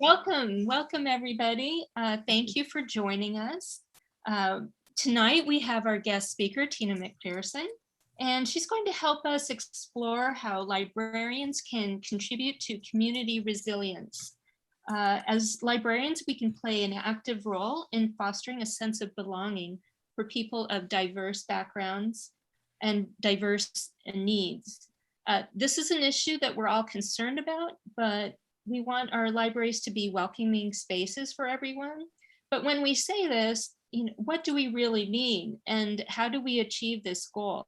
Welcome everybody. Thank you for joining us. Tonight we have our guest speaker, Tina McPherson, and she's going to help us explore how librarians can contribute to community resilience. As librarians, we can play an active role in fostering a sense of belonging for people of diverse backgrounds and diverse needs. This is an issue that we're all concerned about, but we want our libraries to be welcoming spaces for everyone. But when we say this, what do we really mean? And how do we achieve this goal?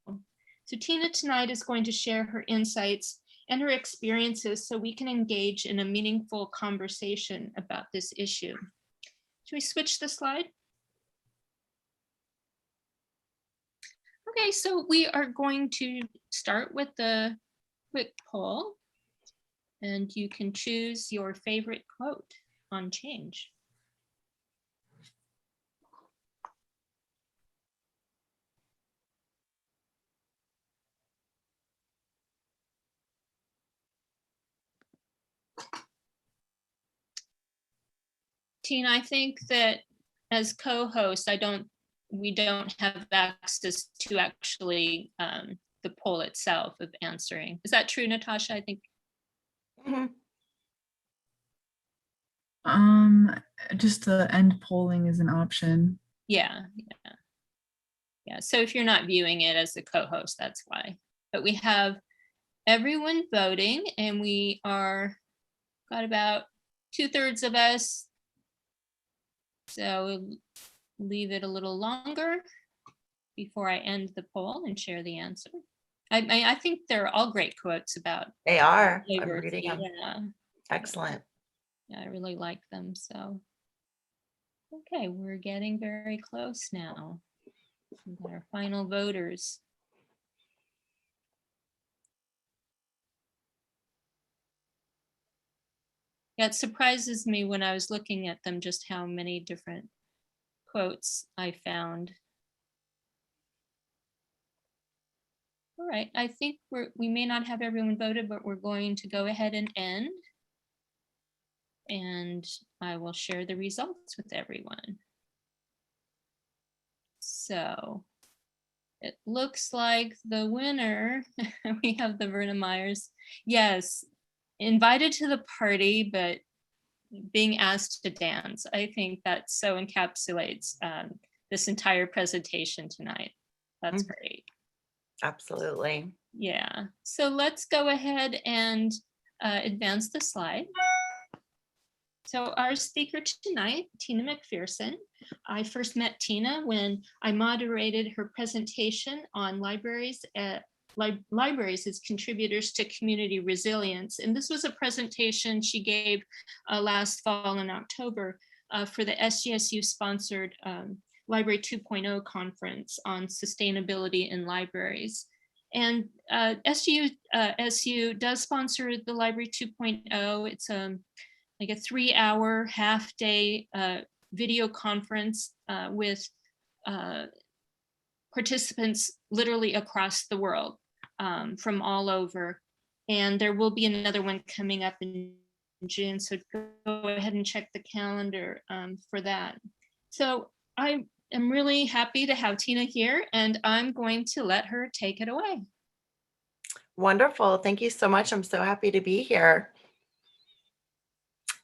So Tina tonight is going to share her insights and her experiences so we can engage in a meaningful conversation about this issue. Should we switch the slide? Okay, so we are going to start with the quick poll. And you can choose your favorite quote on change. Tina, I think that as co-host, we don't have access to actually the poll itself of answering. Is that true, Natasha? I think. Just the end polling is an option. Yeah. So if you're not viewing it as a co-host, that's why. But we have everyone voting, and we got about 2/3 of us. So we'll leave it a little longer before I end the poll and share the answer. I think they're all great quotes about. They are. I'm reading them. Yeah. Excellent. Yeah, I really like them. So, okay, we're getting very close now. We've got our final voters. Yeah, it surprises me when I was looking at them just how many different quotes I found. All right, I think we may not have everyone voted, but we're going to go ahead and end. And I will share the results with everyone. So it looks like the winner, we have the Verna Myers. Yes, invited to the party, but being asked to dance. I think that so encapsulates this entire presentation tonight. That's great. Absolutely. Yeah, so let's go ahead and advance the slide. So our speaker tonight, Tina McPherson. I first met Tina when I moderated her presentation on libraries as contributors to community resilience. And this was a presentation she gave last fall in October for the SGSU sponsored Library 2.0 conference on sustainability in libraries. And SU does sponsor the Library 2.0. It's like a 3-hour half-day video conference with participants literally across the world from all over. And there will be another one coming up in June, so go ahead and check the calendar for that. So I am really happy to have Tina here, and I'm going to let her take it away. Wonderful. Thank you so much. I'm so happy to be here.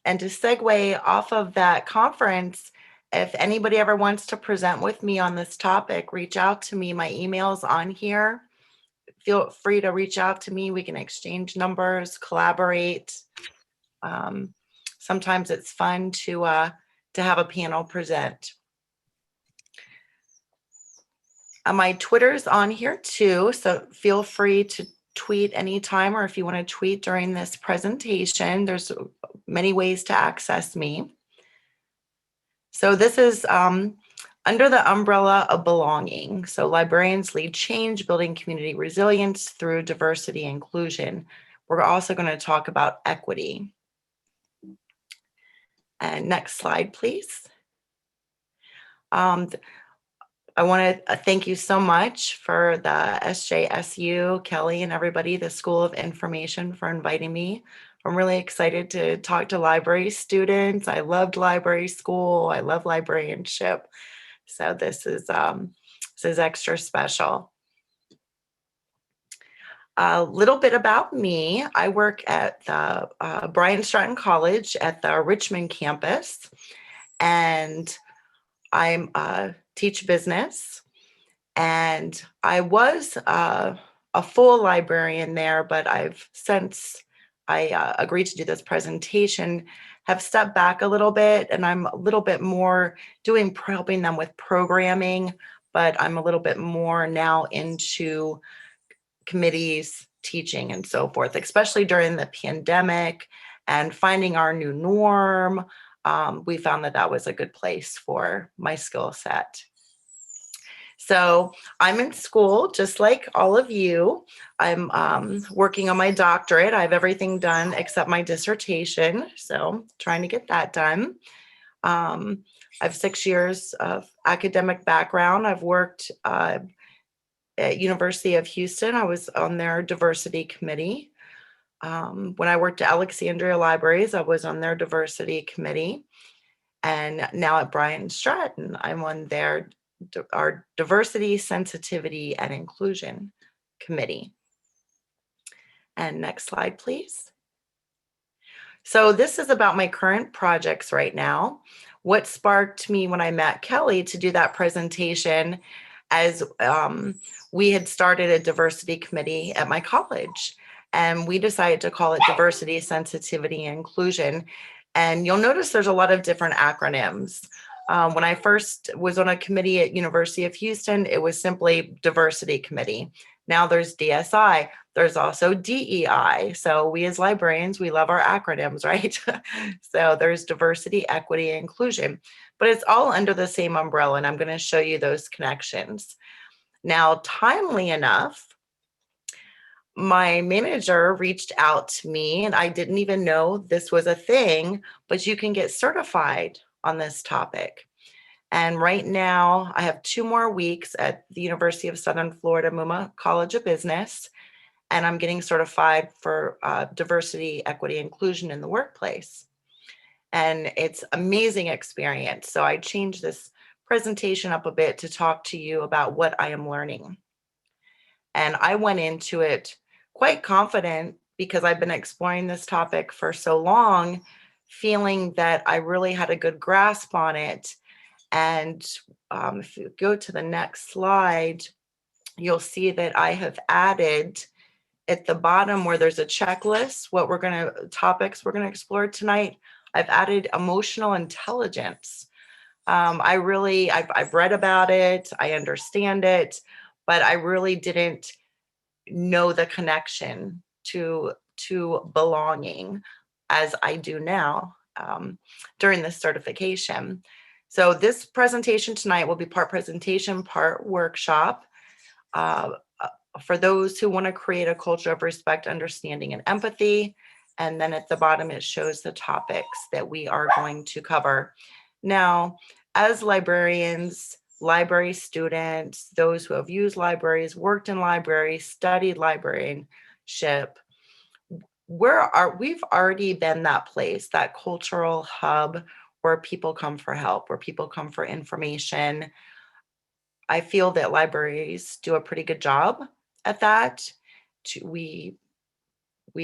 And to segue off of that conference, if anybody ever wants to present with me on this topic, reach out to me. My email's on here. Feel free to reach out to me. We can exchange numbers, collaborate. Sometimes it's fun to have a panel present. My Twitter's on here too, so feel free to tweet anytime, or if you want to tweet during this presentation, there's many ways to access me. So this is under the umbrella of belonging. So librarians lead change, building community resilience through diversity and inclusion. We're also going to talk about equity. And next slide, please. I want to thank you so much for the SJSU, Kelli, and everybody, the School of Information, for inviting me I'm really excited to talk to library students. I loved library school. I love librarianship. So this is extra special. A little bit about me. I work at the Bryant Stratton College at the Richmond campus, and I'm teach business. And I was a full librarian there, but I've since I agreed to do this presentation, have stepped back a little bit, and I'm a little bit more helping them with programming, but I'm a little bit more now into committees, teaching, and so forth, especially during the pandemic and finding our new norm. We found that that was a good place for my skill set. So I'm in school, just like all of you. I'm working on my doctorate. I have everything done except my dissertation, so trying to get that done. I have 6 years of academic background. I've worked at University of Houston. I was on their diversity committee. When I worked at Alexandria Libraries, I was on their diversity committee. And now at Bryant Stratton, I'm on our diversity, sensitivity, and inclusion committee. And next slide, please. So this is about my current projects right now. What sparked me when I met Kelli to do that presentation, as we had started a diversity committee at my college, and we decided to call it diversity, sensitivity, and inclusion. And you'll notice there's a lot of different acronyms. When I first was on a committee at University of Houston, it was simply diversity committee. Now there's DSI, there's also DEI. So we as librarians, we love our acronyms, right? So there's diversity, equity, and inclusion, but it's all under the same umbrella, and I'm going to show you those connections. Now, timely enough, my manager reached out to me, and I didn't even know this was a thing, but you can get certified on this topic. And right now I have 2 more weeks at the University of Southern Florida Muma College of Business, and I'm getting certified for diversity, equity, inclusion in the workplace. And it's amazing experience. So I changed this presentation up a bit to talk to you about what I am learning. And I went into it quite confident because I've been exploring this topic for so long, feeling that I really had a good grasp on it. And if you go to the next slide, you'll see that I have added at the bottom where there's a checklist, topics we're going to explore tonight. I've added emotional intelligence. I've read about it, I understand it, but I really didn't know the connection to belonging as I do now during this certification. So this presentation tonight will be part presentation, part workshop. For those who want to create a culture of respect, understanding, and empathy. And then at the bottom, it shows the topics that we are going to cover. Now, as librarians, library students, those who have used libraries, worked in libraries, studied librarianship, we've already been that place, that cultural hub where people come for help, where people come for information. I feel that libraries do a pretty good job at that. We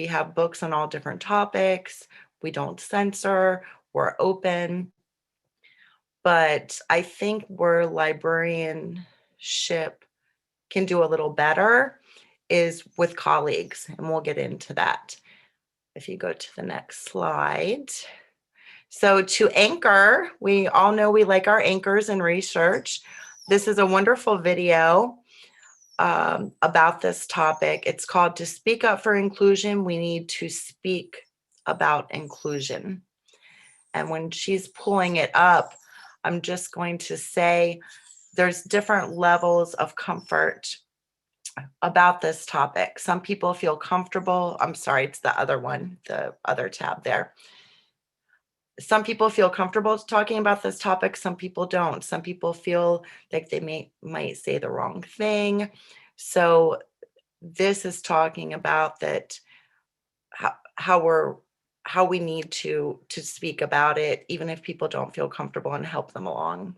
have books on all different topics. We don't censor, we're open. But I think where librarianship can do a little better is with colleagues, and we'll get into that. If you go to the next slide. So to anchor, we all know we like our anchors in research. This is a wonderful video about this topic. It's called "To Speak Up for Inclusion, We Need to Speak About Inclusion." And when she's pulling it up, I'm just going to say there's different levels of comfort about this topic. Some people feel comfortable. I'm sorry, it's the other one, the other tab there. Some people feel comfortable talking about this topic. Some people don't. Some people feel like they might say the wrong thing. So this is talking about that how we're how we need to speak about it, even if people don't feel comfortable, and help them along.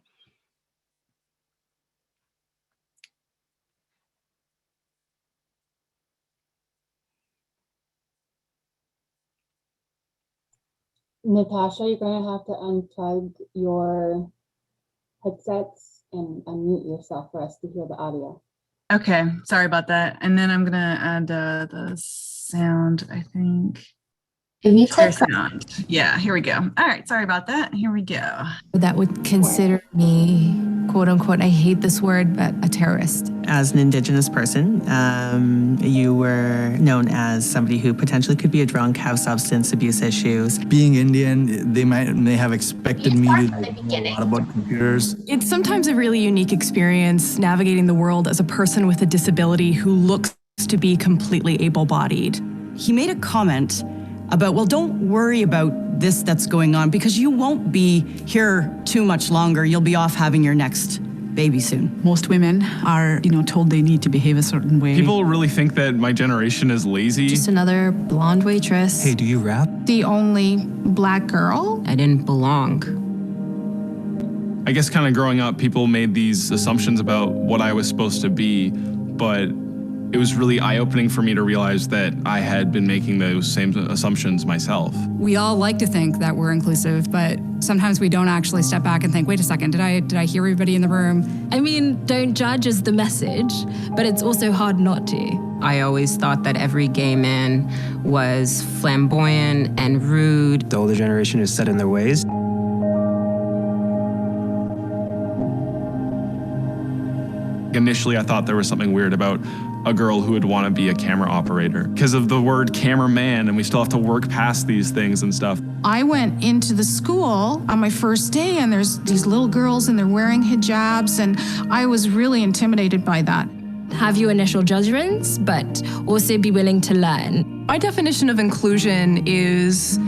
Natasha, you're going to have to unplug your headsets and unmute yourself for us to hear the audio. Okay, sorry about that. And then I'm gonna add the sound, I think. If you Share click sound. Yeah, here we go. All right, sorry about that. Here we go. That would consider me, quote unquote, I hate this word, but a terrorist. As an Indigenous person, you were known as somebody who potentially could be a drunk, have substance abuse issues. Being Indian, they may have expected me to know a lot about computers. It's sometimes a really unique experience navigating the world as a person with a disability who looks to be completely able-bodied. He made a comment about, well, don't worry about this that's going on because you won't be here too much longer. You'll be off having your next baby soon. Most women are, told they need to behave a certain way. People really think that my generation is lazy. Just another blonde waitress. Hey, do you rap? The only Black girl. I didn't belong. I guess kind of growing up, people made these assumptions about what I was supposed to be, but it was really eye-opening for me to realize that I had been making those same assumptions myself. We all like to think that we're inclusive, but sometimes we don't actually step back and think, wait a second, did I hear everybody in the room? I mean, don't judge is the message, but it's also hard not to. I always thought that every gay man was flamboyant and rude. The older generation is set in their ways. Initially, I thought there was something weird about a girl who would want to be a camera operator because of the word cameraman, and we still have to work past these things and stuff. I went into the school on my first day and there's these little girls and they're wearing hijabs and I was really intimidated by that. Have your initial judgments, but also be willing to learn. My definition of inclusion is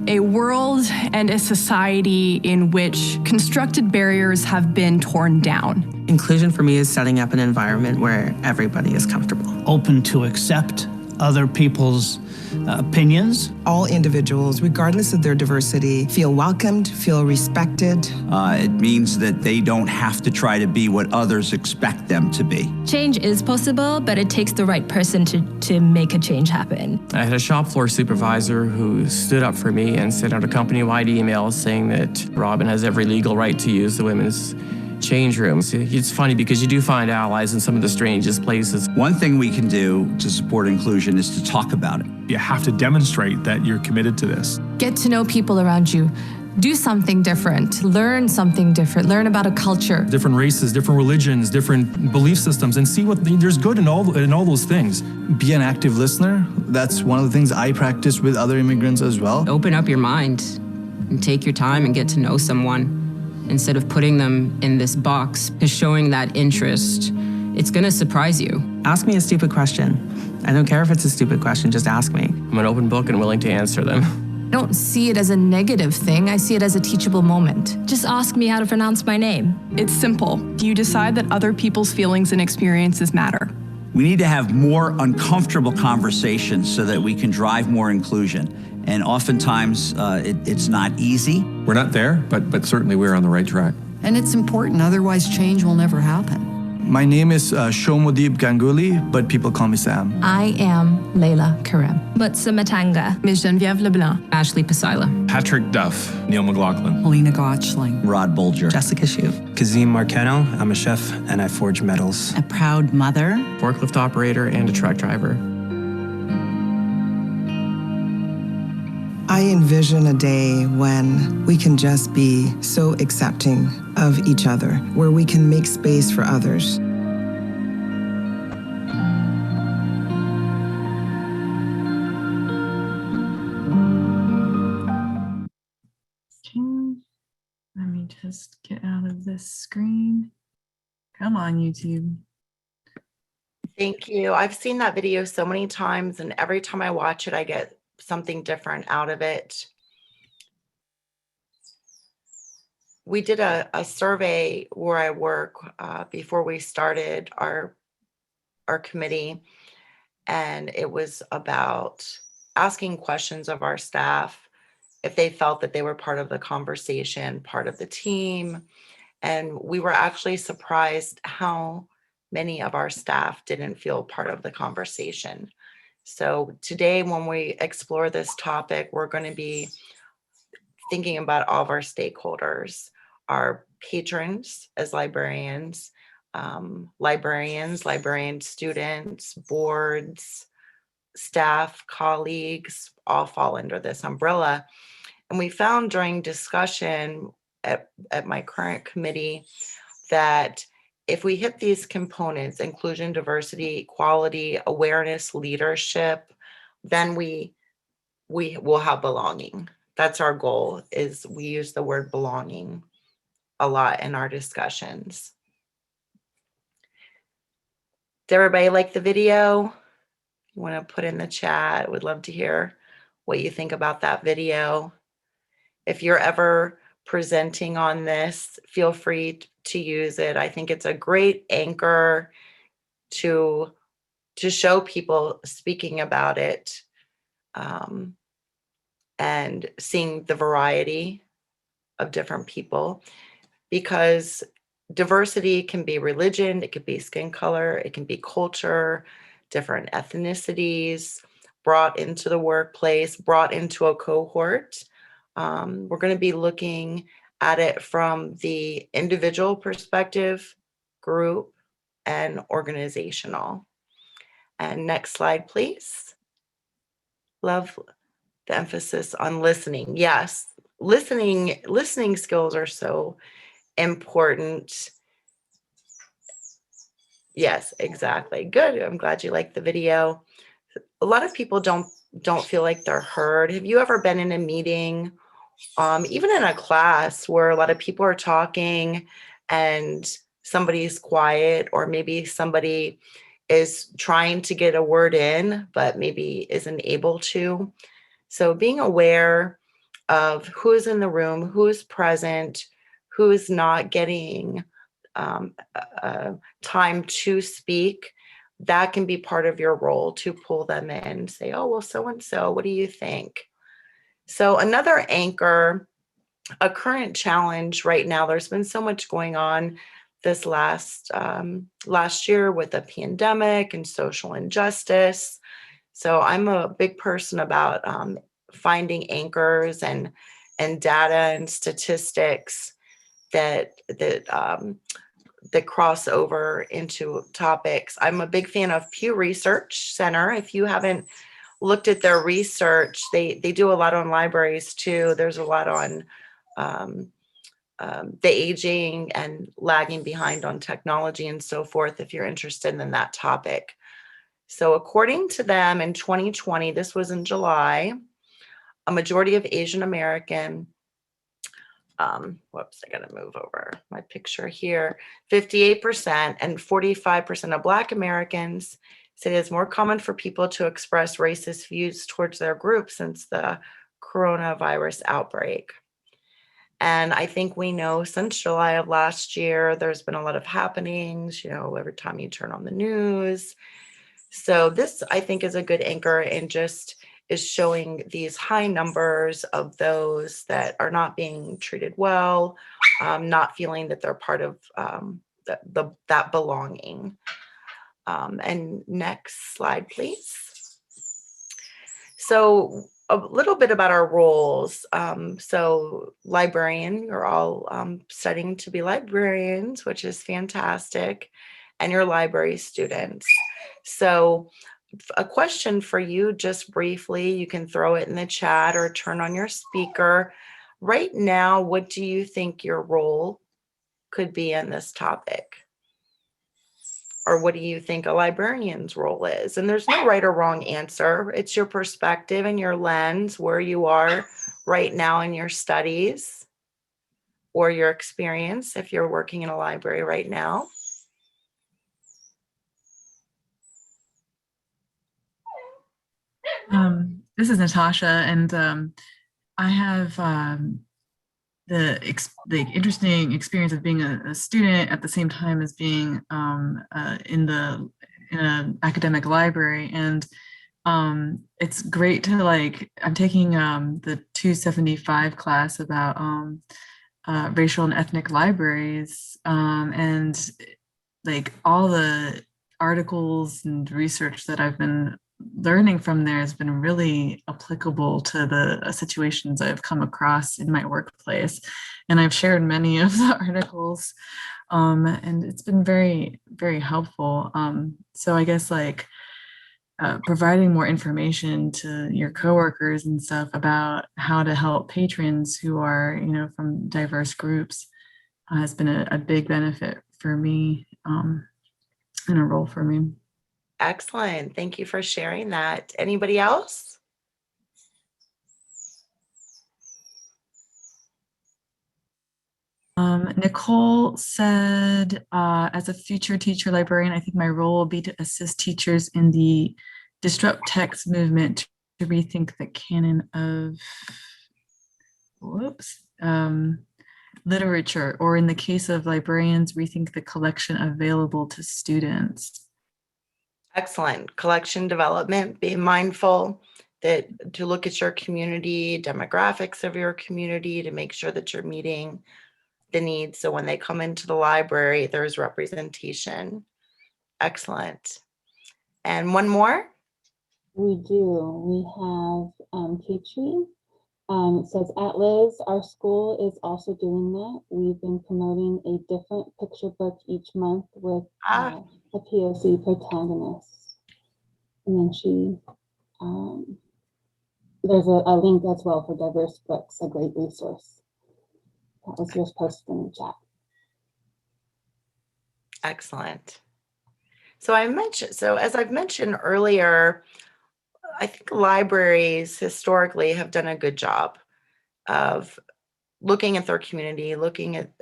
a world and a society in which constructed barriers have been torn down. Inclusion for me is setting up an environment where everybody is comfortable. Open to accept other people's opinions. All individuals, regardless of their diversity, feel welcomed, feel respected. It means that they don't have to try to be what others expect them to be. Change is possible, but it takes the right person to make a change happen. I had a shop floor supervisor who stood up for me and sent out a company-wide email saying that Robin has every legal right to use the women's change rooms. It's funny because you do find allies in some of the strangest places. One thing we can do to support inclusion is to talk about it. You have to demonstrate that you're committed to this. Get to know people around you. Do something different. Learn something different. Learn about a culture. Different races, different religions, different belief systems, and see what there's good in all those things. Be an active listener. That's one of the things I practice with other immigrants as well. Open up your mind and take your time and get to know someone. Instead of putting them in this box, just showing that interest, it's gonna surprise you. Ask me a stupid question. I don't care if it's a stupid question, just ask me. I'm an open book and willing to answer them. I don't see it as a negative thing. I see it as a teachable moment. Just ask me how to pronounce my name. It's simple. You decide that other people's feelings and experiences matter. We need to have more uncomfortable conversations so that we can drive more inclusion. And oftentimes, it's not easy. We're not there, but certainly we're on the right track. And it's important, otherwise change will never happen. My name is Shomodeep Ganguly, but people call me Sam. I am Layla Karem. Mutsa Matanga. Ms. Geneviève Leblanc. Ashley Pasila. Patrick Duff. Neil McLaughlin. Helena Gotchling. Rod Bolger. Jessica Shue. Kazim Marcano. I'm a chef and I forge metals. A proud mother. Forklift operator and a truck driver. I envision a day when we can just be so accepting of each other, where we can make space for others. Let me just get out of this screen. Come on, YouTube. Thank you. I've seen that video so many times, and every time I watch it, I get something different out of it. We did a survey where I work before we started our committee, and it was about asking questions of our staff if they felt that they were part of the conversation, part of the team. And we were actually surprised how many of our staff didn't feel part of the conversation. So today, when we explore this topic, we're going to be thinking about all of our stakeholders, our patrons as librarians, librarian students, boards, staff, colleagues, all fall under this umbrella. And we found during discussion at my current committee that if we hit these components, inclusion, diversity, equality, awareness, leadership, then we will have belonging. That's our goal, is we use the word belonging a lot in our discussions. Did everybody like the video? You want to put in the chat? Would love to hear what you think about that video. If you're ever presenting on this, feel free to use it. I think it's a great anchor to show people speaking about it, and seeing the variety of different people, because diversity can be religion, it could be skin color, it can be culture, different ethnicities brought into the workplace, brought into a cohort. We're going to be looking at it from the individual perspective, group, and organizational. And next slide, please. Love the emphasis on listening. Yes, listening skills are so important. Yes, exactly. Good. I'm glad you liked the video. A lot of people don't feel like they're heard. Have you ever been in a meeting, even in a class, where a lot of people are talking and somebody's quiet, or maybe somebody is trying to get a word in, but maybe isn't able to? So being aware of who's in the room, who's present, who's not getting time to speak, that can be part of your role, to pull them in, say, oh, well, so-and-so, what do you think? So another anchor, a current challenge right now, there's been so much going on this last year with the pandemic and social injustice. So I'm a big person about finding anchors and data and statistics that cross over into topics. I'm a big fan of Pew Research Center. If you haven't looked at their research, they do a lot on libraries too. There's a lot on the aging and lagging behind on technology and so forth, if you're interested in that topic. So according to them, in 2020, this was in July, a majority of Asian American, whoops, I gotta move over my picture here, 58% and 45% of Black Americans said it's more common for people to express racist views towards their group since the coronavirus outbreak. And I think we know since July of last year, there's been a lot of happenings, every time you turn on the news. So this, I think, is a good anchor, and just is showing these high numbers of those that are not being treated well, not feeling that they're part of that belonging. And next slide, please. So a little bit about our roles. So librarian, you're all studying to be librarians, which is fantastic, and you're library students. So a question for you, just briefly, you can throw it in the chat or turn on your speaker. Right now, what do you think your role could be in this topic? Or what do you think a librarian's role is? And there's no right or wrong answer. It's your perspective and your lens, where you are right now in your studies or your experience if you're working in a library right now. This is Natasha, and I have the interesting experience of being a student at the same time as being in an academic library. And It's great to like, I'm taking the 275 class about racial and ethnic libraries, and like all the articles and research that I've been learning from there has been really applicable to the situations I've come across in my workplace. And I've shared many of the articles, and it's been very, very helpful. So I guess like providing more information to your coworkers and stuff about how to help patrons who are, you know, from diverse groups has been a big benefit for me, and a role for me. Excellent. Thank you for sharing that. Anybody else? Nicole said, as a future teacher librarian, I think my role will be to assist teachers in the disrupt text movement to rethink the canon of literature, or in the case of librarians, rethink the collection available to students. Excellent. Collection development, be mindful that to look at your community, demographics of your community, to make sure that you're meeting the needs. So when they come into the library, there's representation. Excellent. And one more? We do. We have Petrie. It says, at Liz, our school is also doing that. We've been promoting a different picture book each month with a POC protagonist. And then she, there's a link as well for diverse books, a great resource. That was just posted in the chat. Excellent. So as I've mentioned earlier, I think libraries historically have done a good job of looking at their community, looking at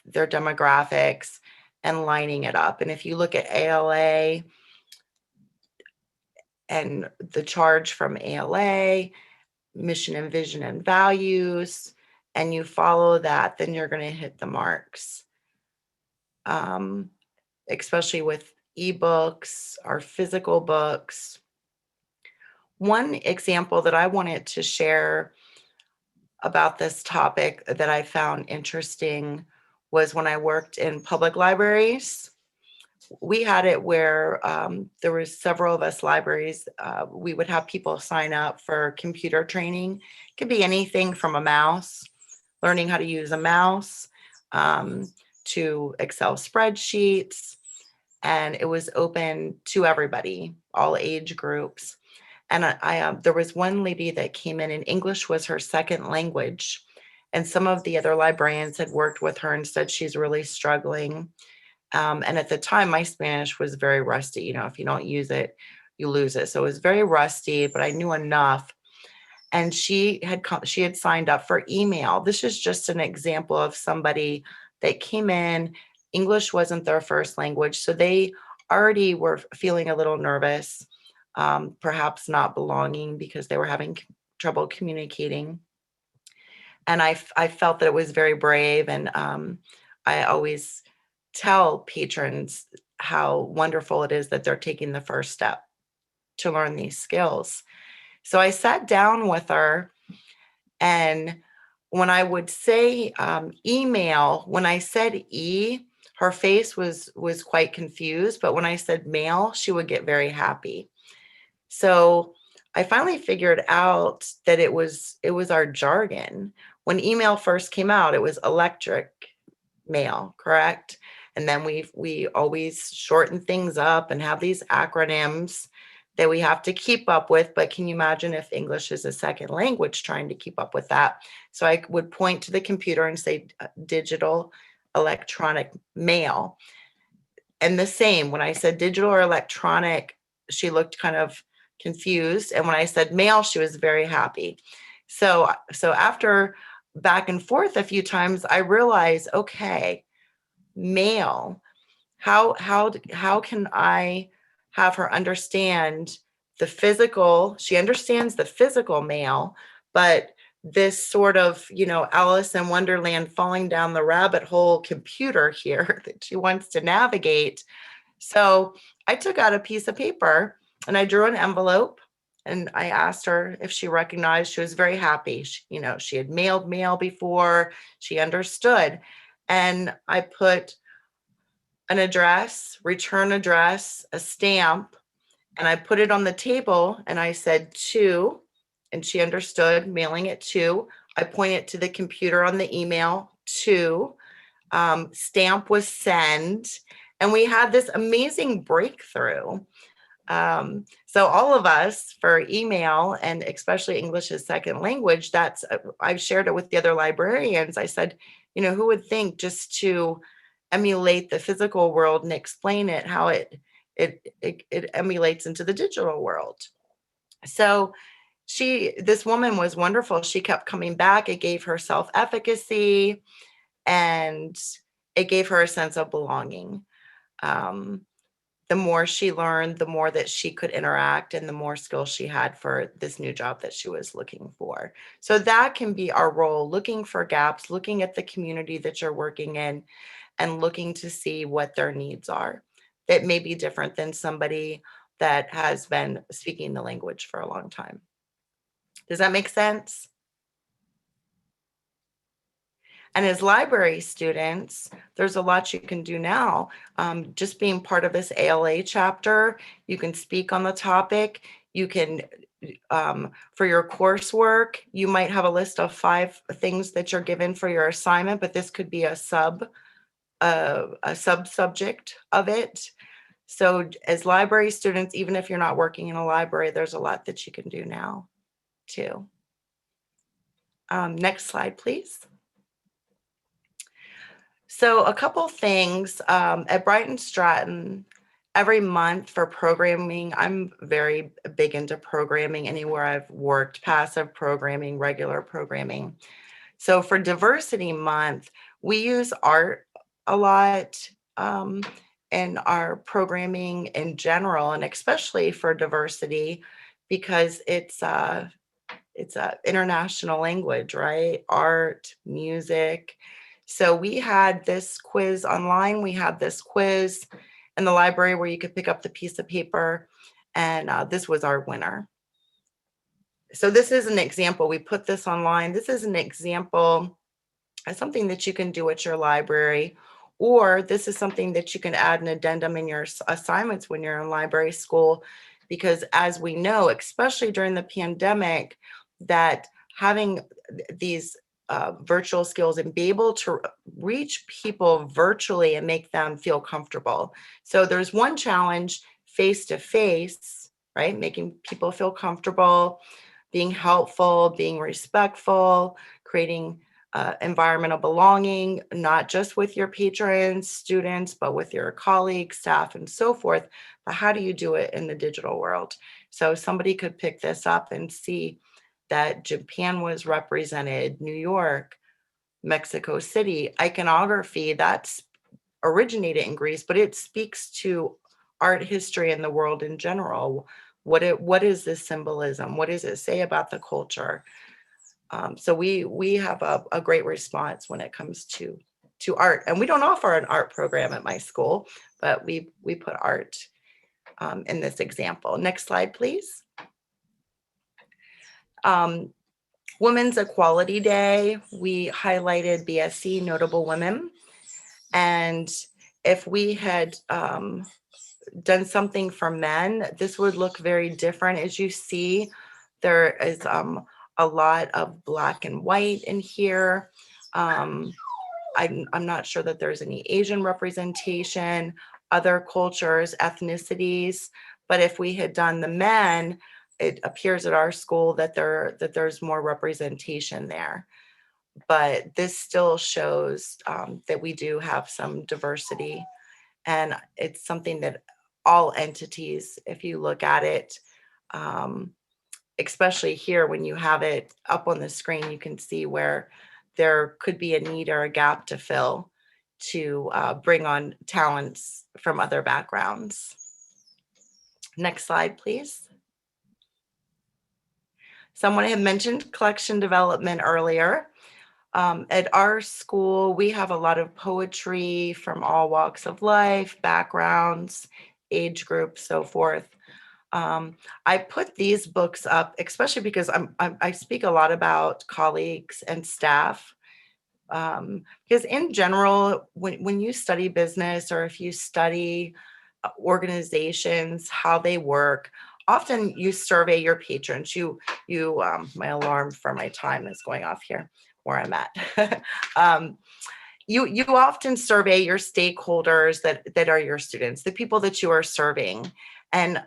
their demographics and lining it up. And if you look at ALA and the charge from ALA, mission and vision and values, and you follow that, then you're going to hit the marks. Especially with ebooks or physical books. One example that I wanted to share about this topic that I found interesting was when I worked in public libraries. We had it where there were several of us libraries. We would have people sign up for computer training. It could be anything from a mouse, learning how to use a mouse, to Excel spreadsheets. And it was open to everybody, all age groups. And there was one lady that came in and English was her second language. And some of the other librarians had worked with her and said she's really struggling. And at the time, my Spanish was very rusty. You know, if you don't use it, you lose it. So it was very rusty, but I knew enough. And she had signed up for email. This is just an example of somebody that came in. English wasn't their first language, so they already were feeling a little nervous, perhaps not belonging because they were having trouble communicating. And I felt that it was very brave, and I always tell patrons how wonderful it is that they're taking the first step to learn these skills. So I sat down with her, and when I would say email, when I said E, her face was quite confused, but when I said mail, she would get very happy. So I finally figured out that it was our jargon. When email first came out, it was electric mail, correct? And then we always shorten things up and have these acronyms that we have to keep up with. But can you imagine if English is a second language, trying to keep up with that? So I would point to the computer and say digital electronic mail. And the same, when I said digital or electronic, she looked kind of confused. And when I said mail, she was very happy. So after back and forth a few times, I realized, okay, mail, how can I have her understand the physical? She understands the physical mail, but this sort of, Alice in Wonderland falling down the rabbit hole computer here that she wants to navigate. So I took out a piece of paper and I drew an envelope And I asked her if she recognized. She was very happy. She had mailed mail before. She understood. And I put an address, return address, a stamp, and I put it on the table and I said to, and she understood, mailing it to. I pointed to the computer on the email to, stamp was send, and we had this amazing breakthrough. So all of us for email, and especially English as second language, I've shared it with the other librarians. I said, who would think just to emulate the physical world and explain it, how it emulates into the digital world. So this woman was wonderful. She kept coming back. It gave her self-efficacy, and it gave her a sense of belonging. The more she learned, the more that she could interact, and the more skills she had for this new job that she was looking for. So that can be our role, looking for gaps, looking at the community that you're working in, and looking to see what their needs are. That may be different than somebody that has been speaking the language for a long time. Does that make sense? And as library students, there's a lot you can do now. Just being part of this ALA chapter, you can speak on the topic. You can, for your coursework, you might have a list of 5 things that you're given for your assignment, but this could be a sub-subject of it. So as library students, even if you're not working in a library, there's a lot that you can do now too. Next slide, please. So a couple things at Bryant Stratton, every month for programming, I'm very big into programming anywhere I've worked, passive programming, regular programming. So for Diversity Month, we use art a lot in our programming in general, and especially for diversity, because it's a international language, right? Art, music. So we had this quiz online. We had this quiz in the library where you could pick up the piece of paper, and this was our winner. So this is an example. We put this online. This is an example of something that you can do at your library, or this is something that you can add an addendum in your assignments when you're in library school, because as we know, especially during the pandemic, that having these virtual skills and be able to reach people virtually and make them feel comfortable. So there's one challenge, face-to-face, right? Making people feel comfortable, being helpful, being respectful, creating environmental belonging, not just with your patrons, students, but with your colleagues, staff, and so forth. But how do you do it in the digital world? So somebody could pick this up and see that Japan was represented, New York, Mexico City, iconography, that's originated in Greece, but it speaks to art history in the world in general. What is this symbolism? What does it say about the culture? So we have a great response when it comes to art. And we don't offer an art program at my school, but we put art in this example. Next slide, please. Women's Equality Day, we highlighted BSc notable women. And if we had done something for men, this would look very different. As you see, there is a lot of black and white in here. I'm not sure that there's any Asian representation, other cultures, ethnicities, but if we had done the men, it appears at our school that there's more representation there. But this still shows that we do have some diversity, and it's something that all entities, if you look at it, especially here when you have it up on the screen, you can see where there could be a need or a gap to fill to bring on talents from other backgrounds. Next slide, please. Someone had mentioned collection development earlier. At our school, we have a lot of poetry from all walks of life, backgrounds, age groups, so forth. I put these books up, especially because I speak a lot about colleagues and staff. Because in general, when you study business or if you study organizations, how they work, often you survey your patrons. My alarm for my time is going off here where I'm at. You often survey your stakeholders that are your students, the people that you are serving. And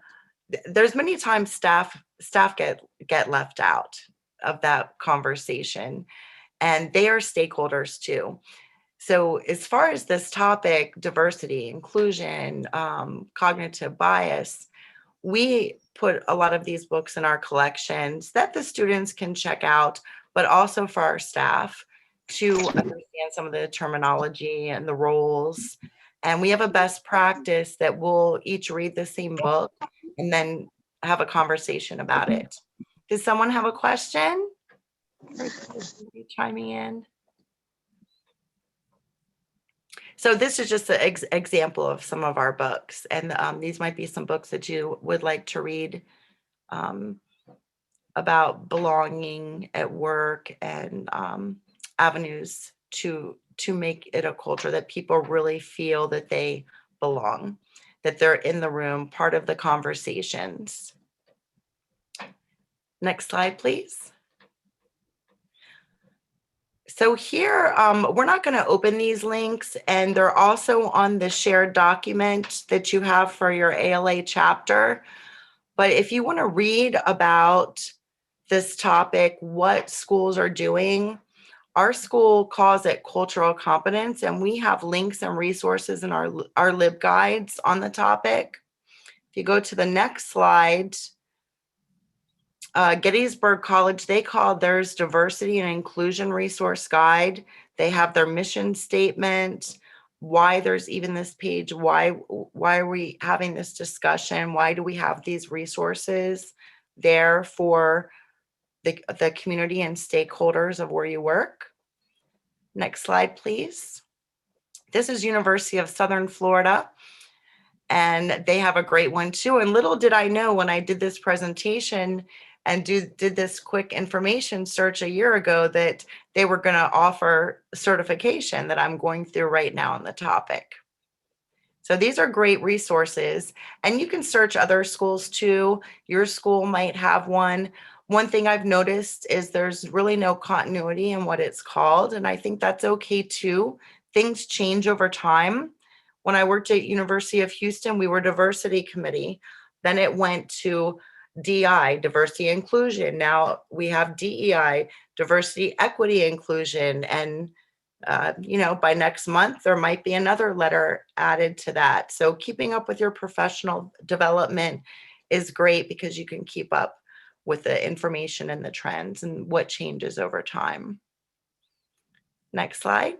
there's many times staff get left out of that conversation, and they are stakeholders too. So as far as this topic, diversity, inclusion, cognitive bias, we put a lot of these books in our collections that the students can check out, but also for our staff to understand some of the terminology and the roles. And we have a best practice that we'll each read the same book and then have a conversation about it. Does someone have a question? Somebody chiming in? So this is just an example of some of our books. And these might be some books that you would like to read about belonging at work and avenues to make it a culture that people really feel that they belong, that they're in the room, part of the conversations. Next slide, please. So here, we're not going to open these links, and they're also on the shared document that you have for your ALA chapter. But if you want to read about this topic, what schools are doing, our school calls it cultural competence, and we have links and resources in our LibGuides on the topic. If you go to the next slide, Gettysburg College, they call theirs Diversity and Inclusion Resource Guide. They have their mission statement, why there's even this page, why are we having this discussion, why do we have these resources there for the community and stakeholders of where you work. Next slide, please. This is University of Southern Florida, and they have a great one too. And little did I know when I did this presentation and did this quick information search a year ago that they were going to offer certification that I'm going through right now on the topic. So these are great resources, and you can search other schools too. Your school might have one. One thing I've noticed is there's really no continuity in what it's called, and I think that's okay too. Things change over time. When I worked at University of Houston, we were diversity committee. Then it went to DI, diversity inclusion. Now we have DEI, diversity, equity, inclusion. And, by next month, there might be another letter added to that. So keeping up with your professional development is great because you can keep up with the information and the trends and what changes over time. Next slide.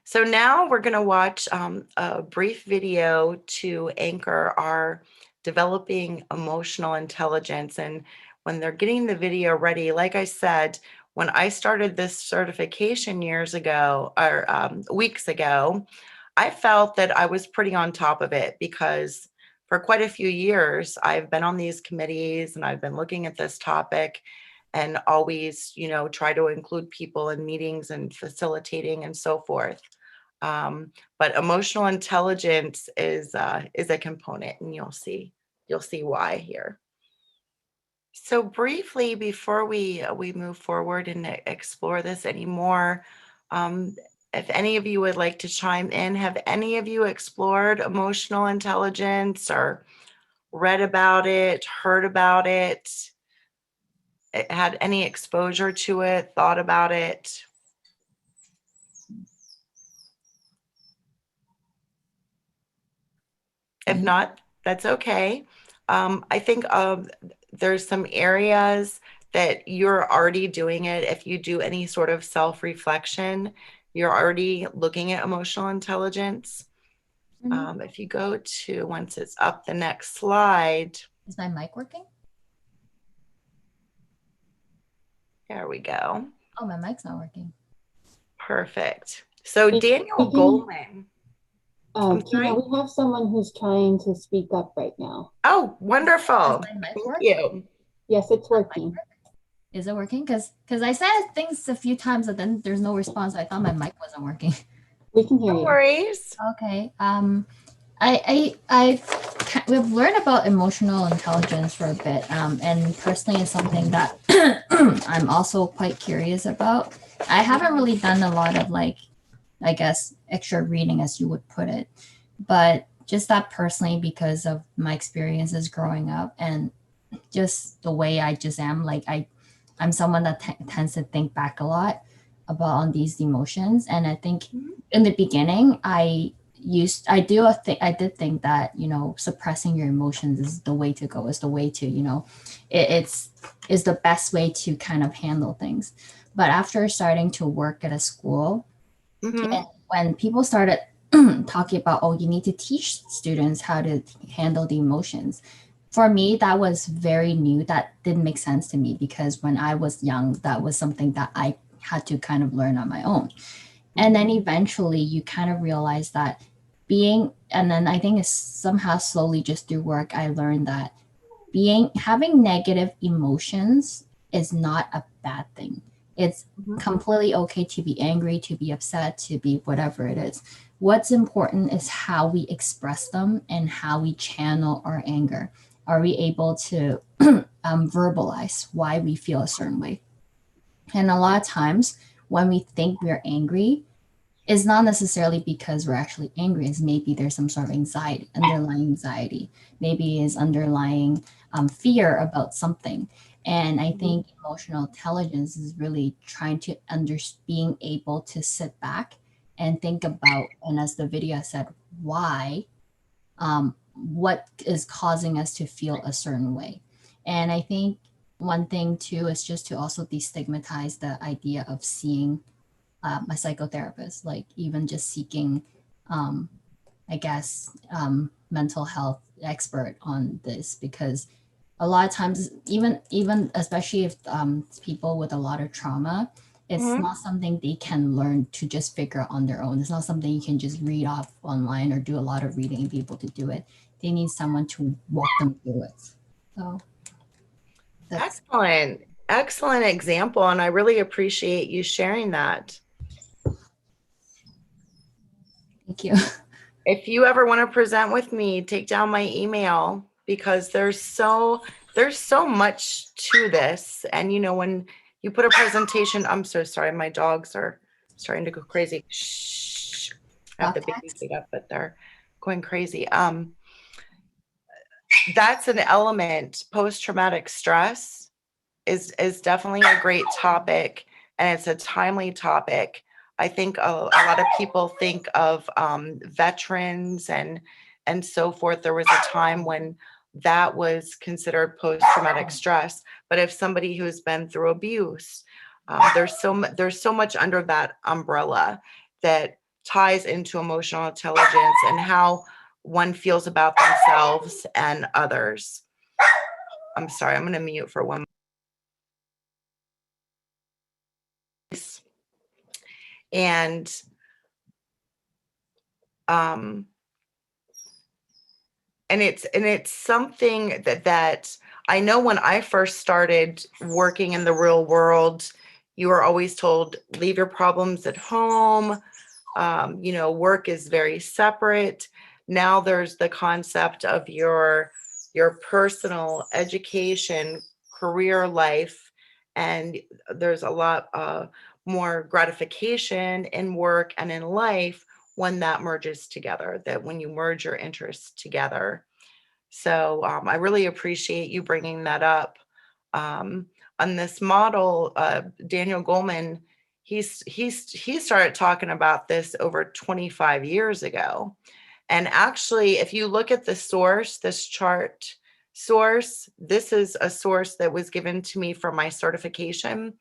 So now we're going to watch a brief video to anchor our developing emotional intelligence. And when they're getting the video ready, like I said, when I started this certification years ago or weeks ago, I felt that I was pretty on top of it because for quite a few years, I've been on these committees and I've been looking at this topic and always, try to include people in meetings and facilitating and so forth. But emotional intelligence is a component, and you'll see why here. So briefly, before we move forward and explore this anymore, if any of you would like to chime in, have any of you explored emotional intelligence or read about it, heard about it, had any exposure to it, thought about it? If not, that's okay. I think there's some areas that you're already doing it. If you do any sort of self-reflection, you're already looking at emotional intelligence. Mm-hmm. If you go to, once it's up the next slide. Is my mic working? There we go. Oh, my mic's not working. Perfect. So Daniel Goleman. Tina, we have someone who's trying to speak up right now. Oh, wonderful. Thank you. Yes, it's working. Is it working? Because I said things a few times, but then there's no response. I thought my mic wasn't working. We can hear you. No worries. Okay. We've learned about emotional intelligence for a bit, and personally, it's something that I'm also quite curious about. I haven't really done a lot of I guess, extra reading, as you would put it, but just that personally, because of my experiences growing up and just the way I just am, I'm someone that tends to think back a lot about on these emotions, and I think in the beginning, I did think that, suppressing your emotions is the way to go, is the way to, it's the best way to kind of handle things. But after starting to work at a school, and when people started talking about, oh, you need to teach students how to handle the emotions, for me, that was very new. That didn't make sense to me, because when I was young, that was something that I had to kind of learn on my own. And then eventually you kind of realize that and then I think it's somehow slowly just through work, I learned that having negative emotions is not a bad thing. It's completely okay to be angry, to be upset, to be whatever it is. What's important is how we express them and how we channel our anger. Are we able to verbalize why we feel a certain way? And a lot of times when we think we're angry, it's not necessarily because we're actually angry. It's maybe there's some sort of underlying anxiety. Maybe it's underlying fear about something. And I think emotional intelligence is really trying to being able to sit back and think about, and as the video said, why, what is causing us to feel a certain way. And I think one thing too is just to also destigmatize the idea of seeing a psychotherapist, even just seeking, mental health expert on this, because a lot of times, even especially if people with a lot of trauma, it's not something they can learn to just figure out on their own. It's not something you can just read off online or do a lot of reading and be able to do it. They need someone to walk them through it. So excellent example, and I really appreciate you sharing that. Thank you. If you ever want to present with me, take down my email, because there's so much to this. And when you put a presentation, I'm so sorry, my dogs are starting to go crazy. Shh. I have the baby feet up, but they're going crazy. That's an element. Post-traumatic stress is definitely a great topic, and it's a timely topic. I think a lot of people think of veterans and so forth. There was a time when that was considered post-traumatic stress. But if somebody who's been through abuse, there's so much under that umbrella that ties into emotional intelligence and how one feels about themselves and others. I'm sorry, I'm going to mute for one. And it's something that I know when I first started working in the real world, you were always told, leave your problems at home. Work is very separate. Now there's the concept of your personal education, career life, and there's a lot more gratification in work and in life when that merges together, that when you merge your interests together. So I really appreciate you bringing that up. On this model, Daniel Goleman, he started talking about this over 25 years ago. And actually, if you look at the source, this chart source, this is a source that was given to me for my certification.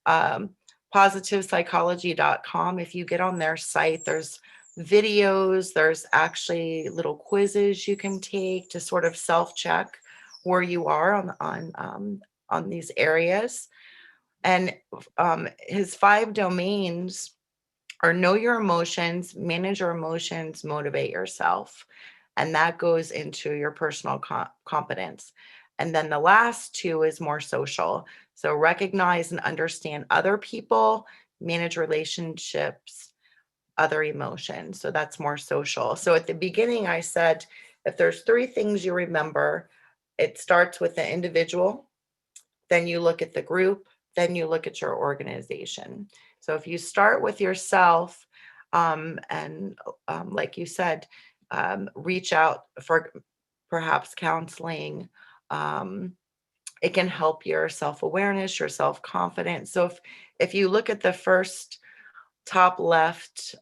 PositivePsychology.com. If you get on their site, there's videos, there's actually little quizzes you can take to sort of self-check where you are on these areas. And his 5 domains or know your emotions, manage your emotions, motivate yourself. And that goes into your personal competence. And then the last two is more social. So recognize and understand other people, manage relationships, other emotions. So that's more social. So at the beginning, I said, if there's three things you remember, it starts with the individual, then you look at the group, then you look at your organization. So if you start with yourself, and like you said, reach out for perhaps counseling. It can help your self-awareness, your self-confidence. So if you look at the first top left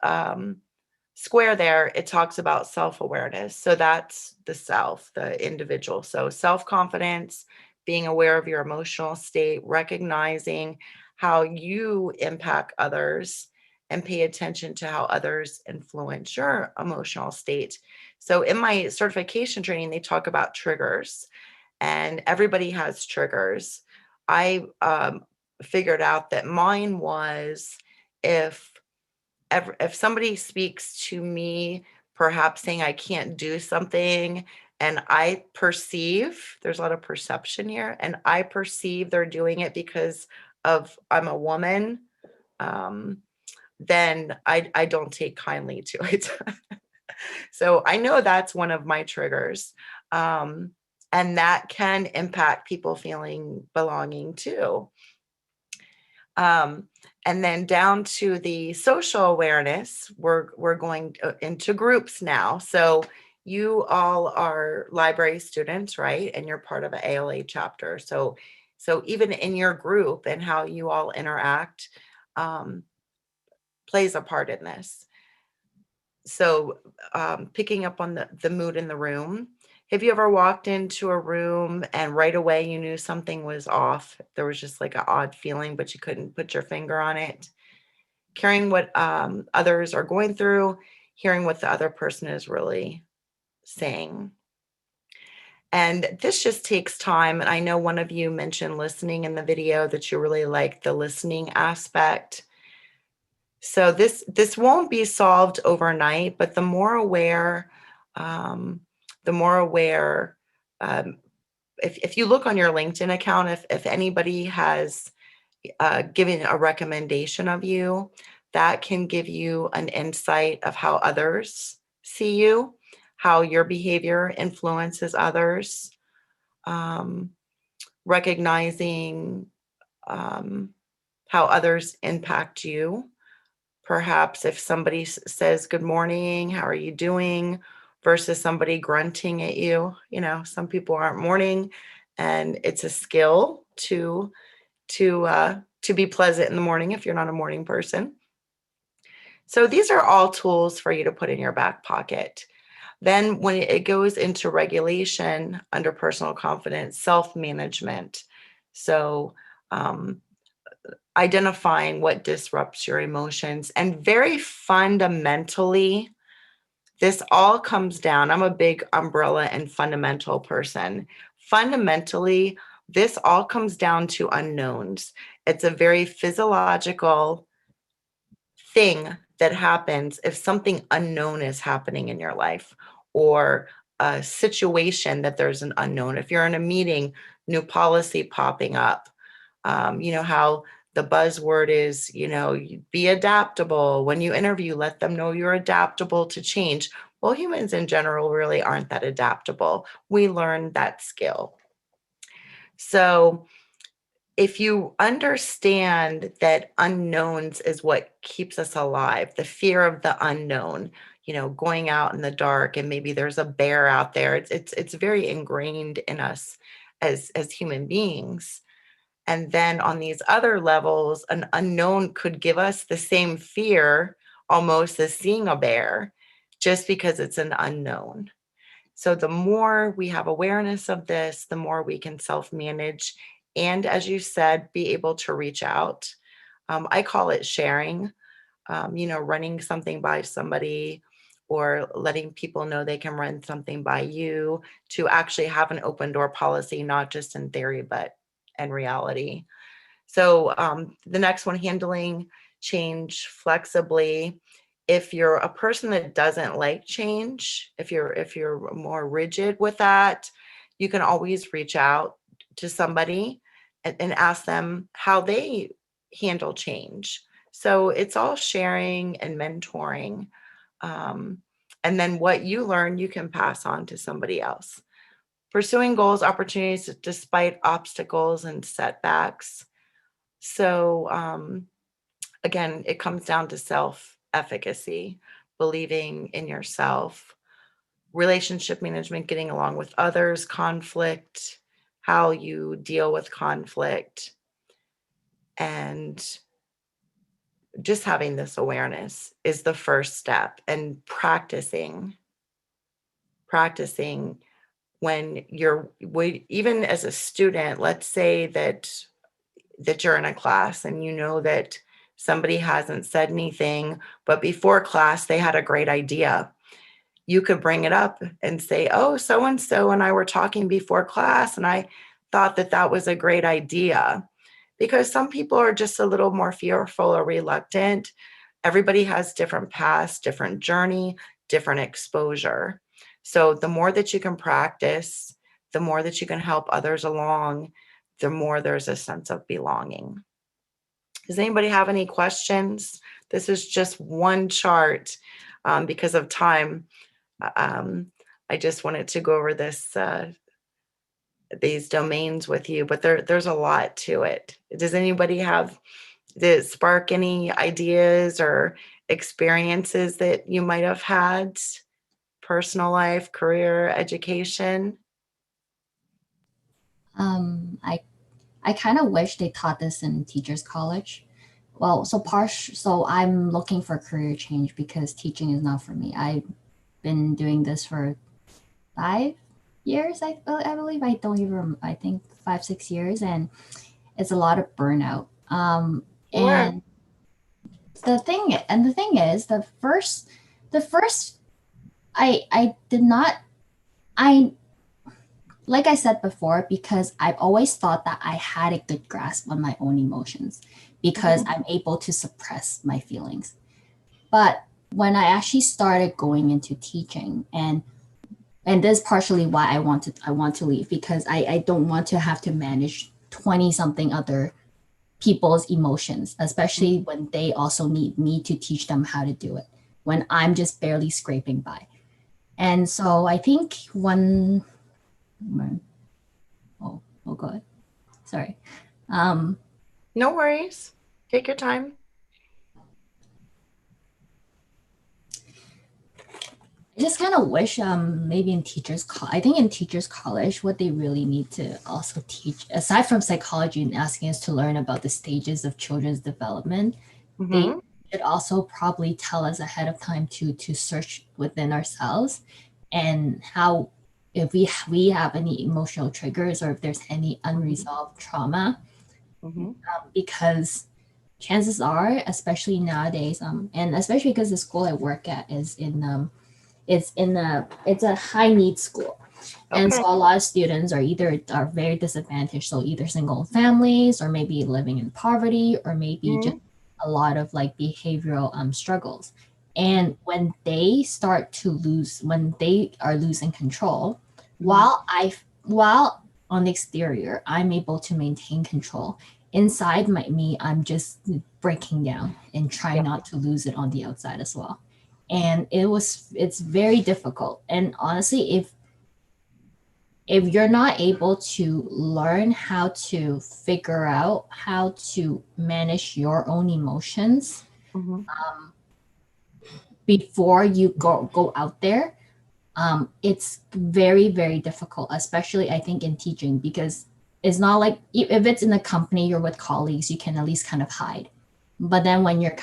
square there, it talks about self-awareness. So that's the self, the individual. So self-confidence, being aware of your emotional state, recognizing how you impact others, and pay attention to how others influence your emotional state. So in my certification training, they talk about triggers, and everybody has triggers. I figured out that mine was if somebody speaks to me, perhaps saying I can't do something, and I perceive, there's a lot of perception here, and I perceive they're doing it because of I'm a woman, then I don't take kindly to it. So I know that's one of my triggers. And that can impact people feeling belonging too. And then down to the social awareness, we're going into groups now. So you all are library students, right? And you're part of an ALA chapter. So even in your group and how you all interact plays a part in this. So picking up on the mood in the room. Have you ever walked into a room and right away you knew something was off? There was just like an odd feeling, but you couldn't put your finger on it. Caring what others are going through, hearing what the other person is really saying. And this just takes time. And I know one of you mentioned listening in the video, that you really like the listening aspect. So this won't be solved overnight, but the more aware, if you look on your LinkedIn account, if anybody has given a recommendation of you, that can give you an insight of how others see you, how your behavior influences others, recognizing how others impact you. Perhaps if somebody says, good morning, how are you doing? Versus somebody grunting at you. You know, some people aren't morning, and it's a skill to be pleasant in the morning if you're not a morning person. So these are all tools for you to put in your back pocket. Then when it goes into regulation under personal confidence, self-management. So identifying what disrupts your emotions, and very fundamentally, this all comes down. I'm a big umbrella and fundamental person. Fundamentally, this all comes down to unknowns. It's a very physiological thing that happens if something unknown is happening in your life, or a situation that there's an unknown. If you're in a meeting, new policy popping up, you know how the buzzword is, you know, be adaptable. When you interview, let them know you're adaptable to change. Well, humans in general really aren't that adaptable. We learn that skill. So if you understand that unknowns is what keeps us alive, the fear of the unknown, you know, going out in the dark and maybe there's a bear out there, it's very ingrained in us as human beings. And then on these other levels, an unknown could give us the same fear almost as seeing a bear, just because it's an unknown. So the more we have awareness of this, the more we can self-manage. And as you said, be able to reach out. I call it sharing, you know, running something by somebody, or letting people know they can run something by you, to actually have an open door policy, not just in theory, but in reality. So the next one, handling change flexibly. If you're a person that doesn't like change, if you're more rigid with that, you can always reach out to somebody and ask them how they handle change. So it's all sharing and mentoring. And then what you learn, you can pass on to somebody else. Pursuing goals, opportunities despite obstacles and setbacks. So again, it comes down to self-efficacy, believing in yourself, relationship management, getting along with others, conflict, how you deal with conflict, and just having this awareness is the first step. And practicing when even as a student, let's say that you're in a class and you know that somebody hasn't said anything, but before class they had a great idea. You could bring it up and say, oh, so-and-so and I were talking before class and I thought that was a great idea. Because some people are just a little more fearful or reluctant. Everybody has different paths, different journey, different exposure. So the more that you can practice, the more that you can help others along, the more there's a sense of belonging. Does anybody have any questions? This is just one chart because of time. I just wanted to go over these domains with you, but there's a lot to it. Does anybody did it spark any ideas or experiences that you might have had? Personal life, career, education? I kind of wish they taught this in teachers college. Well, so I'm looking for career change because teaching is not for me. I've been doing this for 5 years, I believe. I think 5-6 years, and it's a lot of burnout. And the thing is, the first I did not, like I said before, because I've always thought that I had a good grasp on my own emotions because I'm able to suppress my feelings. But when I actually started going into teaching, and this is partially why I want to leave, because I don't want to have to manage 20 something other people's emotions, especially when they also need me to teach them how to do it, when I'm just barely scraping by. And so I think go ahead. Sorry. No worries. Take your time. I just kind of wish maybe in I think in teachers college, what they really need to also teach, aside from psychology and asking us to learn about the stages of children's development, they should also probably tell us ahead of time to search within ourselves and how, if we have any emotional triggers or if there's any unresolved trauma, because chances are, especially nowadays, and especially because the school I work at is it's a high needs school. And so a lot of students are very disadvantaged. So either single families or maybe living in poverty or maybe just a lot of like behavioral struggles. And when they are losing control, while on the exterior, I'm able to maintain control, inside me, I'm just breaking down and trying not to lose it on the outside as well. And it's very difficult. And honestly, if you're not able to learn how to figure out how to manage your own emotions before you go out there, it's very, very difficult, especially I think in teaching, because it's not like if it's in a company, you're with colleagues, you can at least kind of hide. But then when you're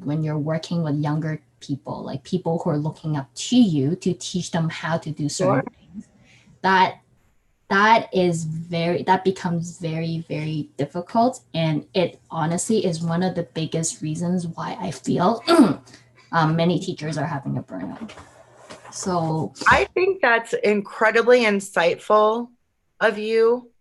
when you're working with younger people, like people who are looking up to you to teach them how to do certain things, that becomes very, very difficult. And it honestly is one of the biggest reasons why I feel many teachers are having a burnout. So I think that's incredibly insightful of you,